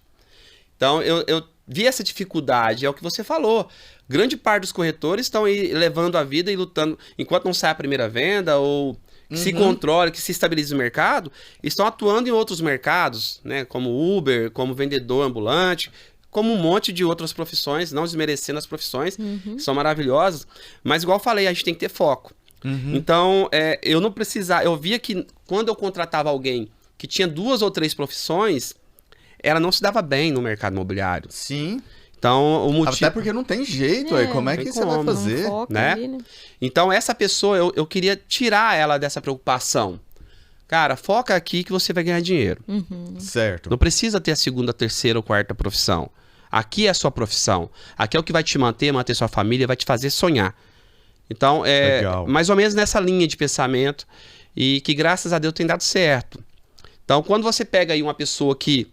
Então, eu vi essa dificuldade, é o que você falou. Grande parte dos corretores estão aí levando a vida e lutando, enquanto não sai a primeira venda ou... que se controle, que se estabilize o mercado, estão atuando em outros mercados, né, como Uber, como vendedor ambulante, como um monte de outras profissões, não desmerecendo as profissões, que são maravilhosas, mas igual eu falei, a gente tem que ter foco. Então, eu não precisava, eu via que quando eu contratava alguém que tinha 2 ou 3 profissões, ela não se dava bem no mercado imobiliário. Sim. Então, o motivo... Até porque não tem jeito, como é tem que você vai como, fazer? Foca né? ali, né? Então, essa pessoa, eu queria tirar ela dessa preocupação. Cara, foca aqui que você vai ganhar dinheiro. Certo. Não precisa ter a 2ª, 3ª ou 4ª profissão. Aqui é a sua profissão. Aqui é o que vai te manter sua família, vai te fazer sonhar. Então, Legal. mais ou menos nessa linha de pensamento e que, graças a Deus, tem dado certo. Então, quando você pega aí uma pessoa que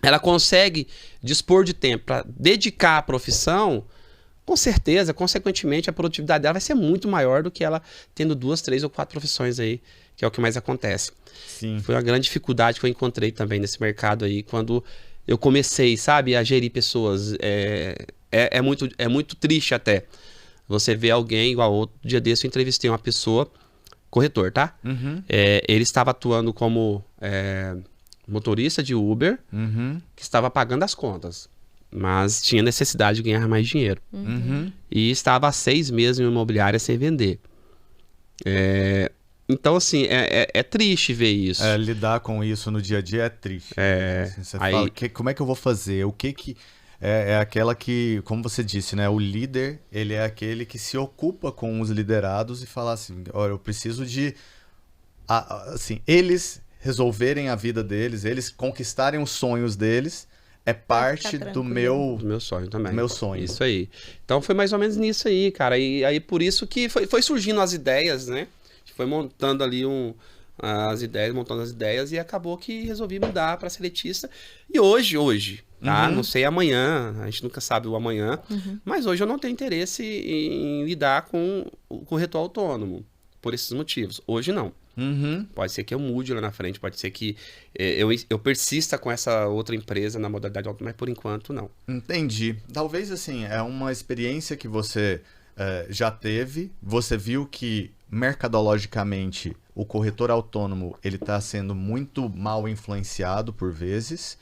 ela consegue dispor de tempo para dedicar à profissão, com certeza, consequentemente, a produtividade dela vai ser muito maior do que ela tendo 2, 3 ou 4 profissões aí, que é o que mais acontece. Sim. Foi uma grande dificuldade que eu encontrei também nesse mercado aí, quando eu comecei, sabe, a gerir pessoas. É muito triste até. Você vê alguém, igual outro dia desse eu entrevistei uma pessoa, corretor, tá? Ele estava atuando como motorista de Uber, que estava pagando as contas, mas tinha necessidade de ganhar mais dinheiro. E estava há 6 meses em uma imobiliária sem vender. Então, assim, é triste ver isso. Lidar com isso no dia a dia é triste. Assim, você aí- fala, como é que eu vou fazer? é aquela que, como você disse, né? O líder, ele é aquele que se ocupa com os liderados e fala assim, olha, eu preciso de, assim, eles resolverem a vida deles, eles conquistarem os sonhos deles, é parte do meu sonho também. Do meu sonho. Isso aí. Então foi mais ou menos nisso aí, cara. E aí por isso que foi surgindo as ideias, né? A gente foi montando ali montando as ideias e acabou que resolvi mudar para seletista. E hoje, tá? Não sei amanhã, a gente nunca sabe o amanhã, mas hoje eu não tenho interesse em lidar com o corretor autônomo, por esses motivos. Hoje não. Pode ser que eu mude lá na frente, pode ser que eu persista com essa outra empresa na modalidade autônoma, mas por enquanto não. Entendi. Talvez, assim, é uma experiência que você já teve, você viu que mercadologicamente o corretor autônomo ele está sendo muito mal influenciado por vezes,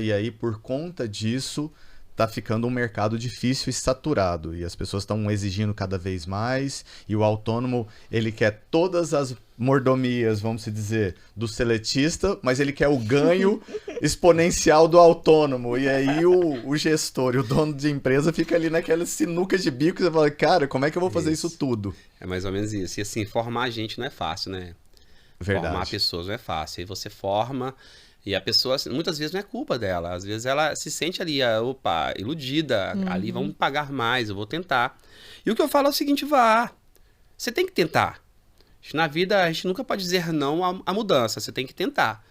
e aí por conta disso está ficando um mercado difícil e saturado, e as pessoas estão exigindo cada vez mais, e o autônomo ele quer todas as mordomias, vamos dizer, do seletista, mas ele quer o ganho exponencial do autônomo, e aí o gestor e o dono de empresa fica ali naquela sinuca de bico, e você fala, cara, como é que eu vou fazer isso tudo? É mais ou menos isso. E assim, formar gente não é fácil, né? Verdade. Formar pessoas não é fácil. Aí você forma e a pessoa, muitas vezes, não é culpa dela. Às vezes ela se sente ali, iludida. Ali vão me pagar mais, eu vou tentar. E o que eu falo é o seguinte, você tem que tentar. Na vida, a gente nunca pode dizer não à mudança. Você tem que tentar.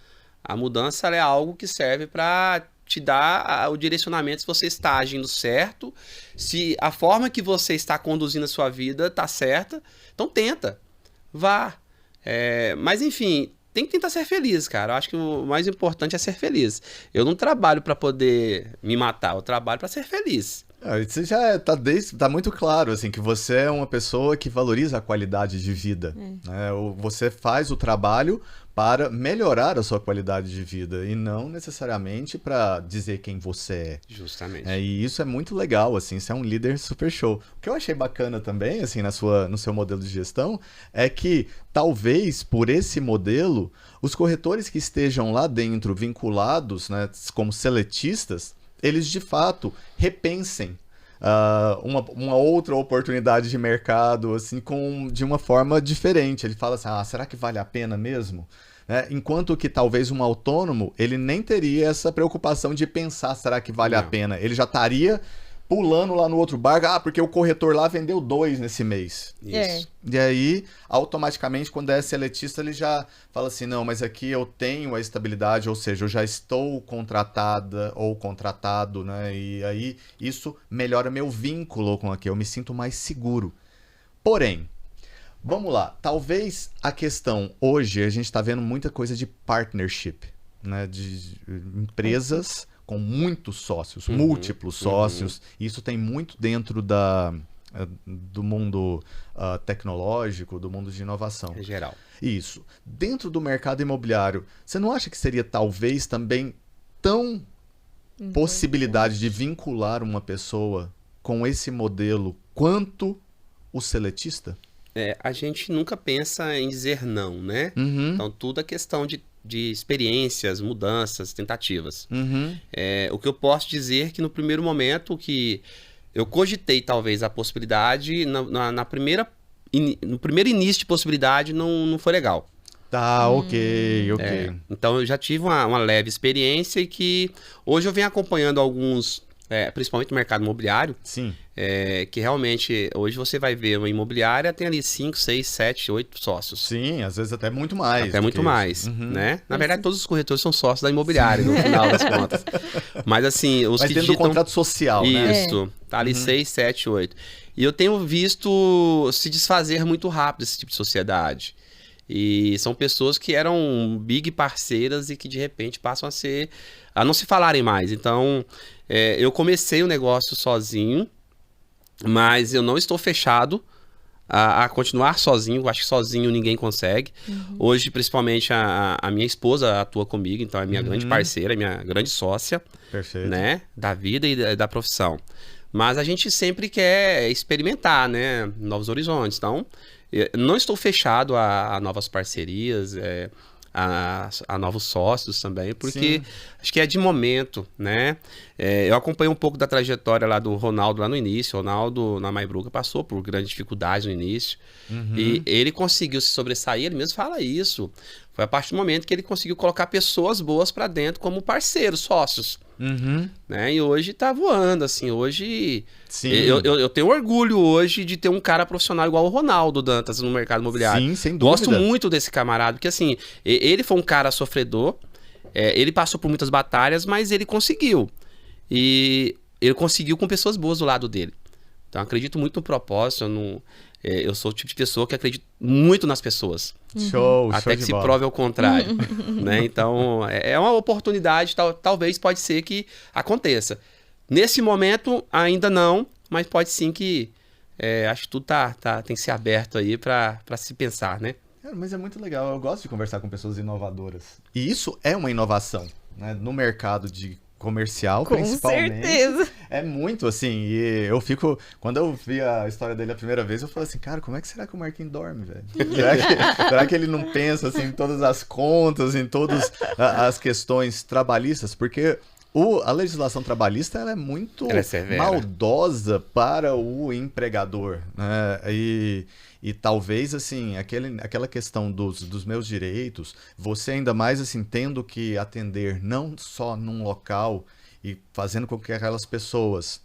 A mudança ela é algo que serve para te dar o direcionamento se você está agindo certo, se a forma que você está conduzindo a sua vida está certa. Então tenta, vá. Mas enfim, tem que tentar ser feliz, cara. Eu acho que o mais importante é ser feliz. Eu não trabalho para poder me matar, eu trabalho para ser feliz. Isso já tá muito claro, assim, que você é uma pessoa que valoriza a qualidade de vida. Né? Você faz o trabalho para melhorar a sua qualidade de vida e não necessariamente para dizer quem você é. Justamente. E isso é muito legal, assim, você é um líder super show. O que eu achei bacana também, assim, no seu modelo de gestão, é que talvez por esse modelo, os corretores que estejam lá dentro vinculados, né, como seletistas, eles de fato repensem uma outra oportunidade de mercado assim, de uma forma diferente. Ele fala assim, será que vale a pena mesmo? Enquanto que talvez um autônomo, ele nem teria essa preocupação de pensar, será que vale a pena? Ele já estaria pulando lá no outro barco, porque o corretor lá vendeu 2 nesse mês. Isso. E aí, automaticamente, quando é seletista, ele já fala assim, não, mas aqui eu tenho a estabilidade, ou seja, eu já estou contratada ou contratado, né? E aí, isso melhora meu vínculo com aqui, eu me sinto mais seguro. Porém, vamos lá, talvez a questão, hoje, a gente está vendo muita coisa de partnership, né? De empresas com muitos sócios, múltiplos sócios. Isso tem muito dentro do mundo tecnológico, do mundo de inovação. Em geral. Isso. Dentro do mercado imobiliário, você não acha que seria talvez também tão possibilidade de vincular uma pessoa com esse modelo quanto o seletista? A gente nunca pensa em dizer não, né? Então, tudo é questão de experiências, mudanças, tentativas. O que eu posso dizer é que no primeiro momento que eu cogitei talvez a possibilidade, no primeiro início de possibilidade não foi legal. Tá, ok. Então eu já tive uma leve experiência e que hoje eu venho acompanhando alguns, principalmente no mercado imobiliário. Sim. Que realmente, hoje você vai ver uma imobiliária, tem ali 5, 6, 7, 8 sócios. Sim, às vezes até muito mais. Até muito mais, né? Na verdade, todos os corretores são sócios da imobiliária, no final das contas. Mas assim, os que dentro do contrato social, né? Isso, tá ali 6, 7, 8. E eu tenho visto se desfazer muito rápido esse tipo de sociedade. E são pessoas que eram big parceiras e que de repente passam a não se falarem mais. Então, eu comecei o negócio sozinho, mas eu não estou fechado a continuar sozinho. Eu acho que sozinho ninguém consegue. Hoje, principalmente, a minha esposa atua comigo, então é minha grande parceira, minha grande sócia. Perfeito. Né? Da vida e da profissão. Mas a gente sempre quer experimentar, né? Novos horizontes. Então, não estou fechado a novas parcerias. a novos sócios também, porque acho que é de momento, né? Eu acompanhei um pouco da trajetória lá do Ronaldo lá no início. O Ronaldo, na Maybruca, passou por grandes dificuldades no início. E ele conseguiu se sobressair, ele mesmo fala isso. Foi a partir do momento que ele conseguiu colocar pessoas boas para dentro como parceiros, sócios. Né? E hoje tá voando, assim, hoje... Eu tenho orgulho hoje de ter um cara profissional igual o Ronaldo Dantas no mercado imobiliário. Sim, sem dúvida. Gosto muito desse camarada, porque assim, ele foi um cara sofredor, ele passou por muitas batalhas, mas ele conseguiu. E ele conseguiu com pessoas boas do lado dele. Então, acredito muito no propósito, eu sou o tipo de pessoa que acredita muito nas pessoas. Até que se prove ao contrário. Né? Então, é uma oportunidade, talvez pode ser que aconteça. Nesse momento, ainda não, mas pode sim que... acho que tudo tem que ser aberto aí para se pensar, né? Mas é muito legal, eu gosto de conversar com pessoas inovadoras. E isso é uma inovação, né? No mercado de comercial, principalmente. Com certeza. É muito assim, e eu fico... Quando eu vi a história dele a primeira vez, eu falei assim, cara, como é que será que o Marquinhos dorme, velho? Será que ele não pensa assim, em todas as contas, em todas as questões trabalhistas? Porque... a legislação trabalhista ela é muito maldosa para o empregador, né? E talvez, assim, aquela questão dos meus direitos, você ainda mais, assim, tendo que atender não só num local e fazendo com que aquelas pessoas...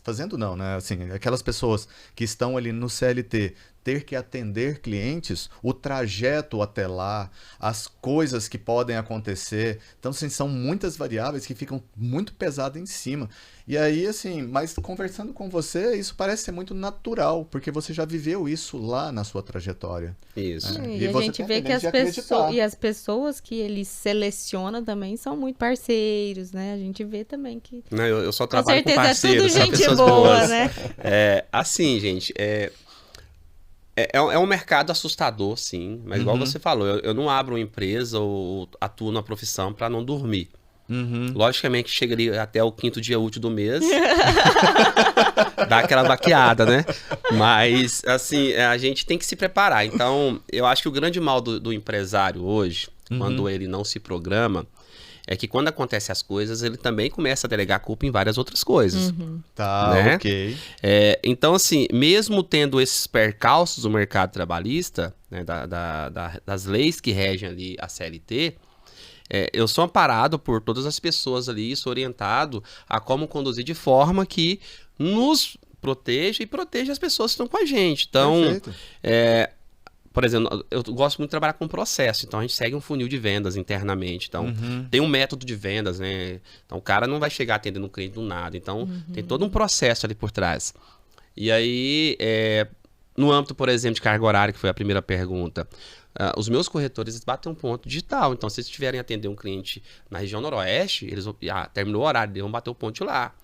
fazendo não, né? Assim, aquelas pessoas que estão ali no CLT ter que atender clientes, o trajeto até lá, as coisas que podem acontecer. Então, assim, são muitas variáveis que ficam muito pesadas em cima. E aí, assim, mas conversando com você, isso parece ser muito natural, porque você já viveu isso lá na sua trajetória. Isso. Né? E a gente vê que as pessoas que ele seleciona também são muito parceiros, né? A gente vê também que... Não, eu só trabalho com Com parceiros, certeza é tudo gente boa, boas. Né? Assim, gente, é um mercado assustador, sim. Mas igual você falou, eu não abro uma empresa ou atuo na profissão para não dormir. Logicamente, chega ali até o 5º dia útil do mês. Dá aquela vaqueada, né? Mas, assim, a gente tem que se preparar. Então, eu acho que o grande mal do empresário hoje, quando ele não se programa, é que quando acontecem as coisas, ele também começa a delegar culpa em várias outras coisas. Tá, né? ok. Então, assim, mesmo tendo esses percalços do mercado trabalhista, né, das leis que regem ali a CLT, eu sou amparado por todas as pessoas ali, sou orientado a como conduzir de forma que nos proteja e proteja as pessoas que estão com a gente. Então, por exemplo, eu gosto muito de trabalhar com processo, então a gente segue um funil de vendas internamente. Então, tem um método de vendas, né? Então, o cara não vai chegar atendendo um cliente do nada. Então, tem todo um processo ali por trás. E aí, no âmbito, por exemplo, de carga horária, que foi a primeira pergunta, os meus corretores batem um ponto digital. Então, se eles tiverem atender um cliente na região noroeste, eles terminou o horário, eles vão bater o ponto lá.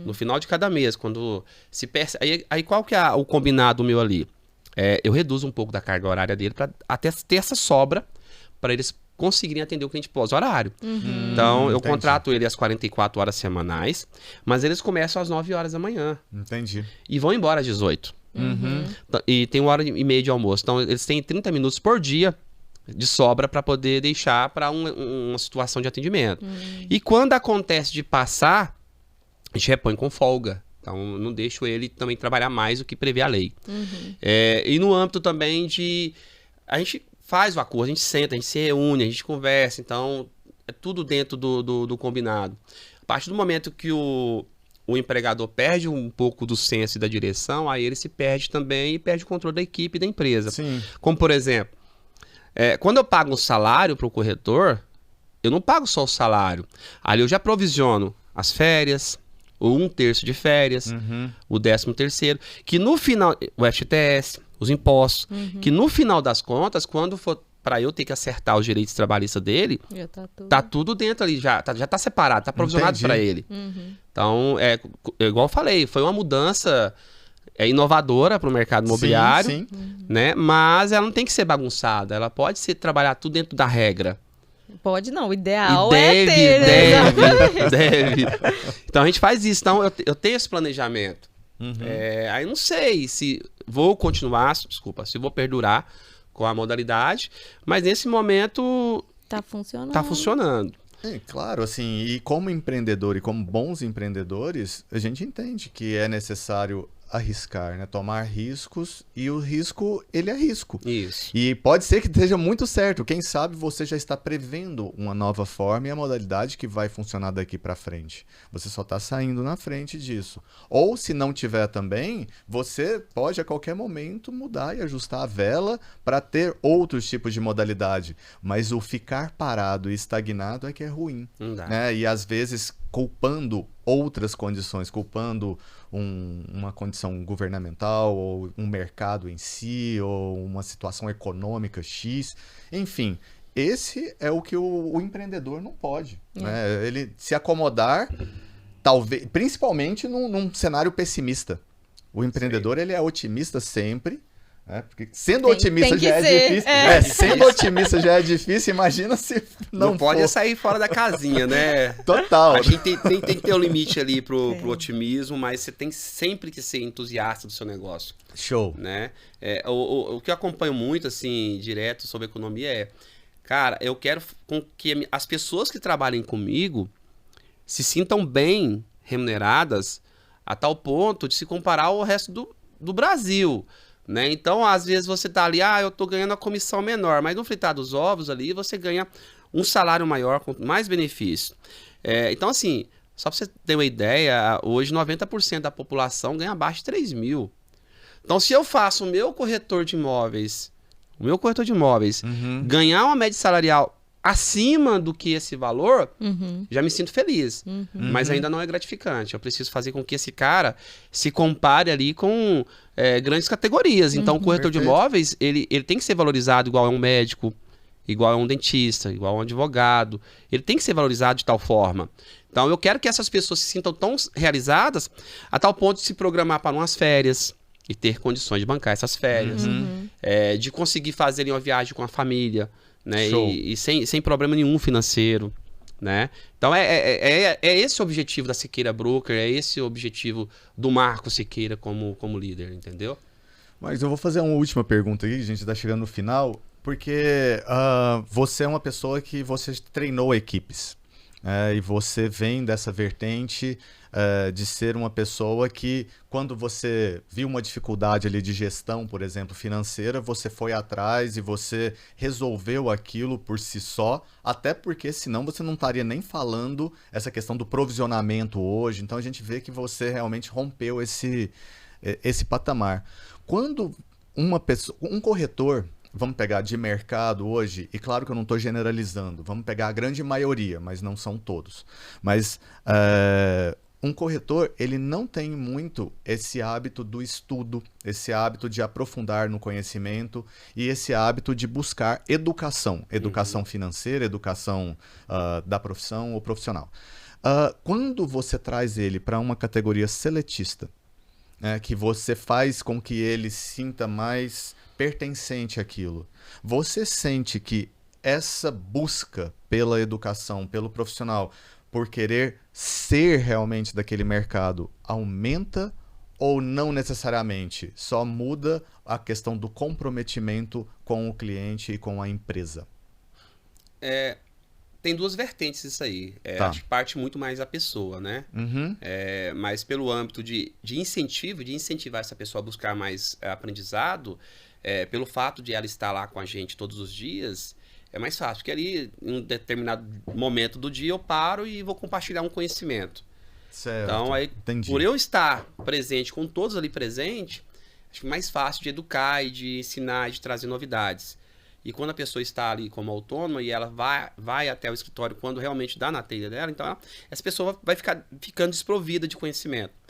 No final de cada mês, quando se percebe... Aí qual que é o combinado meu ali? Eu reduzo um pouco da carga horária dele para até ter essa sobra para eles conseguirem atender o cliente pós-horário. Então, eu contrato ele às 44 horas semanais, mas eles começam às 9 horas da manhã. Entendi. E vão embora às 18. E tem 1h30 de almoço. Então, eles têm 30 minutos por dia de sobra para poder deixar para uma situação de atendimento. E quando acontece de passar, a gente repõe com folga. Então, não deixo ele também trabalhar mais do que prevê a lei. E no âmbito também de... A gente faz o acordo, a gente senta, a gente se reúne, a gente conversa. Então, é tudo dentro do combinado. A partir do momento que o empregador perde um pouco do senso e da direção, aí ele se perde também e perde o controle da equipe e da empresa. Sim. Como, por exemplo, quando eu pago um salário para o corretor, eu não pago só o salário. Ali eu já provisiono as férias... ou 1/3 de férias, o 13º, que no final, o FGTS, os impostos, que no final das contas, quando for para eu ter que acertar os direitos trabalhistas dele, Já tá tudo dentro ali, já tá separado, tá provisionado para ele. Então, igual eu falei, foi uma mudança inovadora para o mercado imobiliário, sim. né? Mas ela não tem que ser bagunçada, ela pode trabalhar tudo dentro da regra. Pode não, o ideal deve. Então a gente faz isso. Então eu tenho esse planejamento. Aí não sei se vou continuar, se vou perdurar com a modalidade, mas nesse momento tá funcionando. Tá funcionando. Claro, assim, e como empreendedor e como bons empreendedores, a gente entende que é necessário arriscar, né? Tomar riscos, e o risco, ele é risco. Isso. E pode ser que esteja muito certo. Quem sabe você já está prevendo uma nova forma e a modalidade que vai funcionar daqui para frente. Você só está saindo na frente disso. Ou se não tiver também, você pode a qualquer momento mudar e ajustar a vela para ter outros tipos de modalidade. Mas o ficar parado e estagnado é que é ruim. Não dá. Né? E às vezes culpando outras condições, culpando uma condição governamental, ou um mercado em si, ou uma situação econômica X. Enfim, esse é o que o empreendedor não pode. Né? Ele se acomodar, talvez, principalmente num cenário pessimista. O empreendedor, ele é otimista sempre. Porque sendo otimista já é difícil. Sendo otimista já é difícil, imagina se não pode sair fora da casinha, né? Total. A gente tem que ter um limite ali pro otimismo, mas você tem sempre que ser entusiasta do seu negócio. Show. Né? O que eu acompanho muito, assim, direto sobre economia cara, eu quero que as pessoas que trabalhem comigo se sintam bem remuneradas a tal ponto de se comparar ao resto do Brasil. Né? Então, às vezes você tá ali, eu tô ganhando a comissão menor, mas no fritar dos ovos ali você ganha um salário maior com mais benefício. Então, assim, só para você ter uma ideia, hoje 90% da população ganha abaixo de 3 mil. Então, se eu faço o meu corretor de imóveis ganhar uma média salarial acima do que esse valor, já me sinto feliz. Mas ainda não é gratificante. Eu preciso fazer com que esse cara se compare ali com grandes categorias. Então, o corretor de imóveis, ele tem que ser valorizado igual a um médico, igual a um dentista, igual a um advogado. Ele tem que ser valorizado de tal forma. Então, eu quero que essas pessoas se sintam tão realizadas a tal ponto de se programar para umas férias e ter condições de bancar essas férias. De conseguir fazer uma viagem com a família, né? E sem problema nenhum financeiro, né? Então é esse o objetivo da Siqueira Broker, é esse o objetivo do Marco Siqueira como líder, entendeu? Mas eu vou fazer uma última pergunta aí, a gente está chegando no final, porque você é uma pessoa que você treinou equipes, e você vem dessa vertente de ser uma pessoa que, quando você viu uma dificuldade ali de gestão, por exemplo, financeira, você foi atrás e você resolveu aquilo por si só, até porque senão você não estaria nem falando essa questão do provisionamento hoje. Então a gente vê que você realmente rompeu esse patamar. Quando um corretor, vamos pegar de mercado hoje, e claro que eu não estou generalizando, vamos pegar a grande maioria, mas não são todos. Mas um corretor, ele não tem muito esse hábito do estudo, esse hábito de aprofundar no conhecimento e esse hábito de buscar educação. Educação financeira, educação da profissão ou profissional. Quando você traz ele para uma categoria seletista, que você faz com que ele sinta mais pertencente àquilo, você sente que essa busca pela educação, pelo profissional, por querer ser realmente daquele mercado, aumenta ou não necessariamente? Só muda a questão do comprometimento com o cliente e com a empresa? Tem duas vertentes isso aí. Acho que parte muito mais da pessoa, né? Mas pelo âmbito de incentivo, de incentivar essa pessoa a buscar mais aprendizado, pelo fato de ela estar lá com a gente todos os dias, é mais fácil, porque ali, em um determinado momento do dia, eu paro e vou compartilhar um conhecimento. Certo, então, entendi. Por eu estar presente, com todos ali presentes, acho mais fácil de educar e de ensinar e de trazer novidades. E quando a pessoa está ali como autônoma e ela vai até o escritório quando realmente dá na telha dela, então essa pessoa vai ficando desprovida de conhecimento.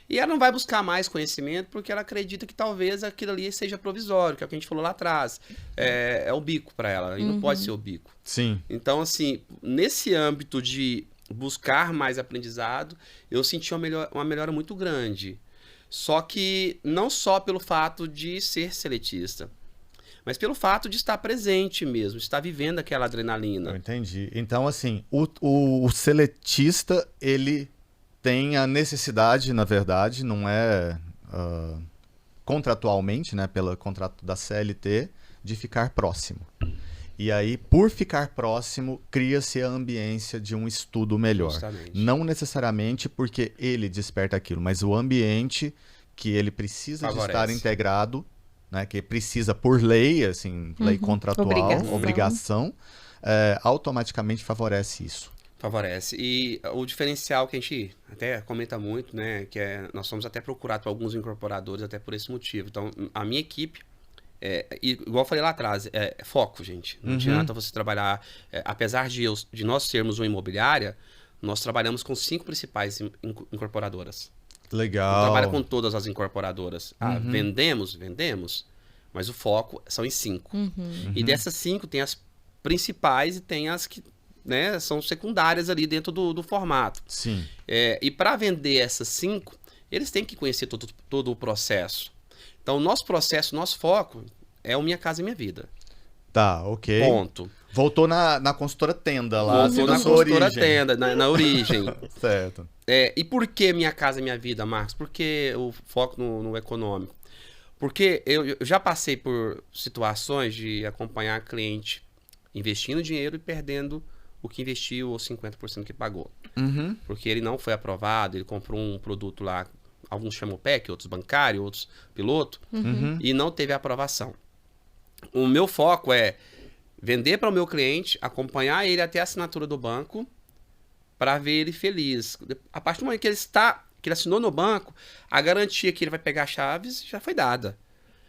E ela não vai buscar mais conhecimento porque ela acredita que talvez aquilo ali seja provisório, que é o que a gente falou lá atrás. É o bico para ela, e não pode ser o bico. Sim. Então, assim, nesse âmbito de buscar mais aprendizado, eu senti uma melhora muito grande. Só que não só pelo fato de ser seletista, mas pelo fato de estar presente mesmo, de estar vivendo aquela adrenalina. Eu entendi. Então, assim, o seletista, ele tem a necessidade, na verdade, não é contratualmente, né, pelo contrato da CLT, de ficar próximo. E aí, por ficar próximo, cria-se a ambiência de um estudo melhor. Justamente. Não necessariamente porque ele desperta aquilo, mas o ambiente que ele precisa de estar integrado, né, que precisa por lei, assim, lei contratual, obrigação, automaticamente favorece isso. Favorece. E o diferencial que a gente até comenta muito, né, que nós somos até procurados por alguns incorporadores até por esse motivo. Então, a minha equipe, igual eu falei lá atrás, é foco, gente. Não adianta você trabalhar, apesar de nós sermos uma imobiliária, nós trabalhamos com 5 principais incorporadoras. Legal. Não trabalha com todas as incorporadoras. Vendemos, mas o foco são em 5. E dessas 5 tem as principais e tem as que, né, são secundárias ali dentro do formato. Sim. E para vender essas 5, eles têm que conhecer todo o processo. Então, o nosso processo, nosso foco é o Minha Casa Minha Vida. Tá, ok. Ponto. Voltou na consultora Tenda lá. Voltou na consultora Tenda, na origem. Certo. E por que Minha Casa Minha Vida, Marcos? Por que o foco no econômico? Porque eu já passei por situações de acompanhar cliente investindo dinheiro e perdendo o que investiu ou 50% que pagou. Porque ele não foi aprovado, ele comprou um produto lá, alguns chamam PEC, outros bancário, outros piloto, e não teve aprovação. O meu foco é vender para o meu cliente, acompanhar ele até a assinatura do banco para ver ele feliz. A partir do momento que ele assinou no banco, a garantia que ele vai pegar chaves já foi dada.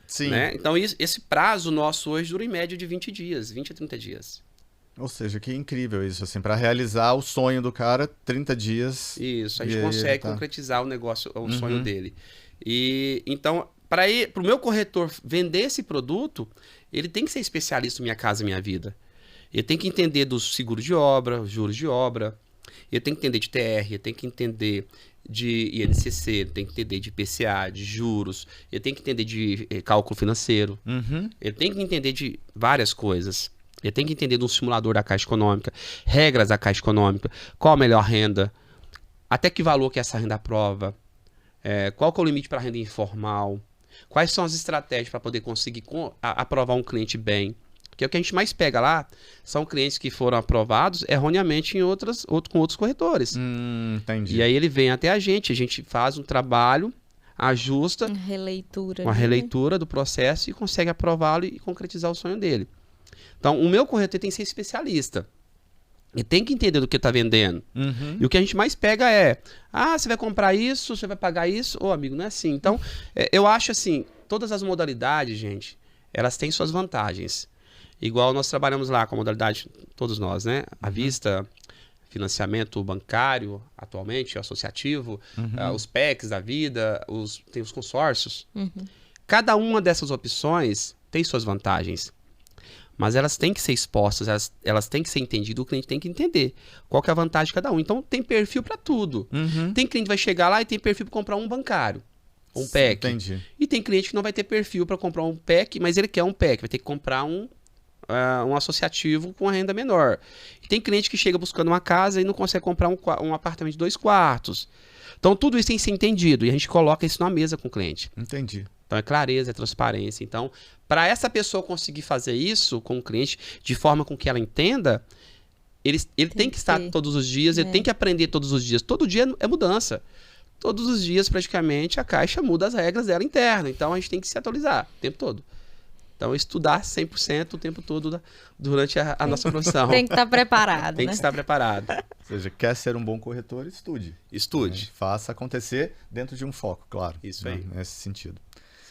Sim. Né? Então, esse prazo nosso hoje dura em média de 20 dias, 20 a 30 dias. Ou seja, que incrível isso, assim, para realizar o sonho do cara, 30 dias. Isso, a gente consegue concretizar o negócio, o sonho dele. E então, para o meu corretor vender esse produto, ele tem que ser especialista em Minha Casa Minha Vida. Ele tem que entender dos seguros de obra, juros de obra, ele tem que entender de TR, ele tem que entender de INCC, ele tem que entender de IPCA, de juros, ele tem que entender de cálculo financeiro, ele tem que entender de várias coisas. Ele tem que entender de um simulador da Caixa Econômica, regras da Caixa Econômica, qual a melhor renda, até que valor que essa renda aprova, qual que é o limite para a renda informal, quais são as estratégias para poder conseguir aprovar um cliente bem. Porque o que a gente mais pega lá são clientes que foram aprovados erroneamente com outros corretores. Entendi. E aí ele vem até a gente faz um trabalho, ajusta uma releitura do processo e consegue aprová-lo e concretizar o sonho dele. Então, o meu corretor tem que ser especialista. Ele tem que entender do que está vendendo. E o que a gente mais pega você vai comprar isso, você vai pagar isso. Amigo, não é assim. Então, eu acho assim, todas as modalidades, gente, elas têm suas vantagens. Igual nós trabalhamos lá com a modalidade, todos nós, né? À vista, financiamento bancário, atualmente, associativo, os PECs da vida, tem os consórcios. Cada uma dessas opções tem suas vantagens. Mas elas têm que ser expostas, elas têm que ser entendidas, o cliente tem que entender qual que é a vantagem de cada um. Então, tem perfil para tudo. Tem cliente que vai chegar lá e tem perfil para comprar um bancário, um PEC. Entendi. E tem cliente que não vai ter perfil para comprar um PEC, mas ele quer um PEC, vai ter que comprar um associativo com a renda menor. E tem cliente que chega buscando uma casa e não consegue comprar um apartamento de 2 quartos. Então, tudo isso tem que ser entendido e a gente coloca isso na mesa com o cliente. Entendi. Então, é clareza, é transparência. Então, para essa pessoa conseguir fazer isso com o cliente de forma com que ela entenda, ele tem que estar todos os dias, ele tem que aprender todos os dias. Todo dia é mudança. Todos os dias, praticamente, a Caixa muda as regras dela interna. Então, a gente tem que se atualizar o tempo todo. Então, estudar 100% o tempo todo durante a nossa profissão. Tem que estar preparado, Tem que estar preparado. Ou seja, quer ser um bom corretor, estude. Estude. Faça acontecer dentro de um foco, claro. Isso aí. Nesse sentido.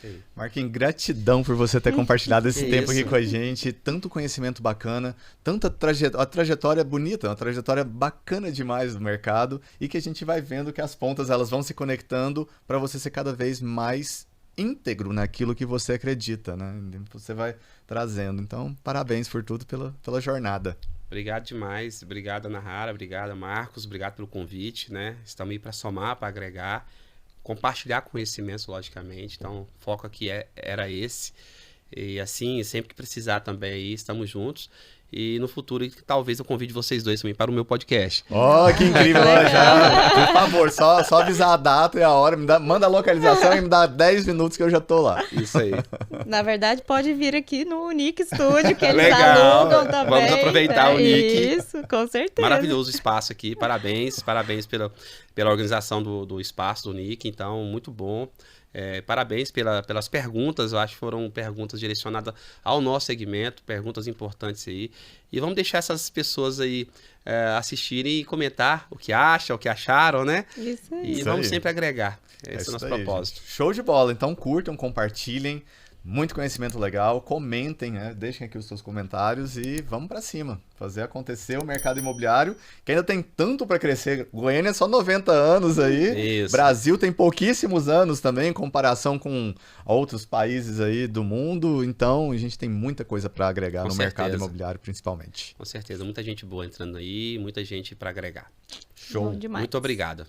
Sim. Marquinhos, gratidão por você ter compartilhado esse tempo aqui com a gente. Tanto conhecimento bacana, tanta trajetória bonita, uma trajetória bacana demais do mercado e que a gente vai vendo que as pontas elas vão se conectando para você ser cada vez mais íntegro naquilo que você acredita, né? Você vai trazendo. Então, parabéns por tudo, pela jornada. Obrigado demais. Obrigado, Ana Rara. Obrigado, Marcos. Obrigado pelo convite, né? Estamos aí para somar, para agregar, compartilhar conhecimentos, logicamente. Então, o foco aqui era esse. E assim, sempre que precisar também aí, estamos juntos. E no futuro, talvez eu convide vocês dois também para o meu podcast. Ó, que incrível, já. Por favor, só avisar a data e a hora, manda a localização e me dá 10 minutos que eu já tô lá. Isso aí. Na verdade, pode vir aqui no Unique Studio, que eles Legal. alugam também. Vamos aproveitar o Unique. Isso, com certeza. Maravilhoso o espaço aqui, parabéns pela organização do espaço do Unique, então, muito bom. Parabéns pelas perguntas, eu acho que foram perguntas direcionadas ao nosso segmento, perguntas importantes aí. E vamos deixar essas pessoas aí assistirem e comentar o que acham, o que acharam, né? Isso aí. E vamos sempre agregar. Esse é o nosso propósito. Gente. Show de bola. Então curtam, compartilhem. Muito conhecimento legal, comentem, né? Deixem aqui os seus comentários e vamos para cima. Fazer acontecer o mercado imobiliário, que ainda tem tanto para crescer. Goiânia é só 90 anos aí. Isso. Brasil tem pouquíssimos anos também, em comparação com outros países aí do mundo. Então, a gente tem muita coisa para agregar no mercado imobiliário, principalmente. Com certeza. Muita gente boa entrando aí, muita gente para agregar. Show. Bom demais. Muito obrigado.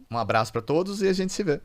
Um abraço para todos e a gente se vê.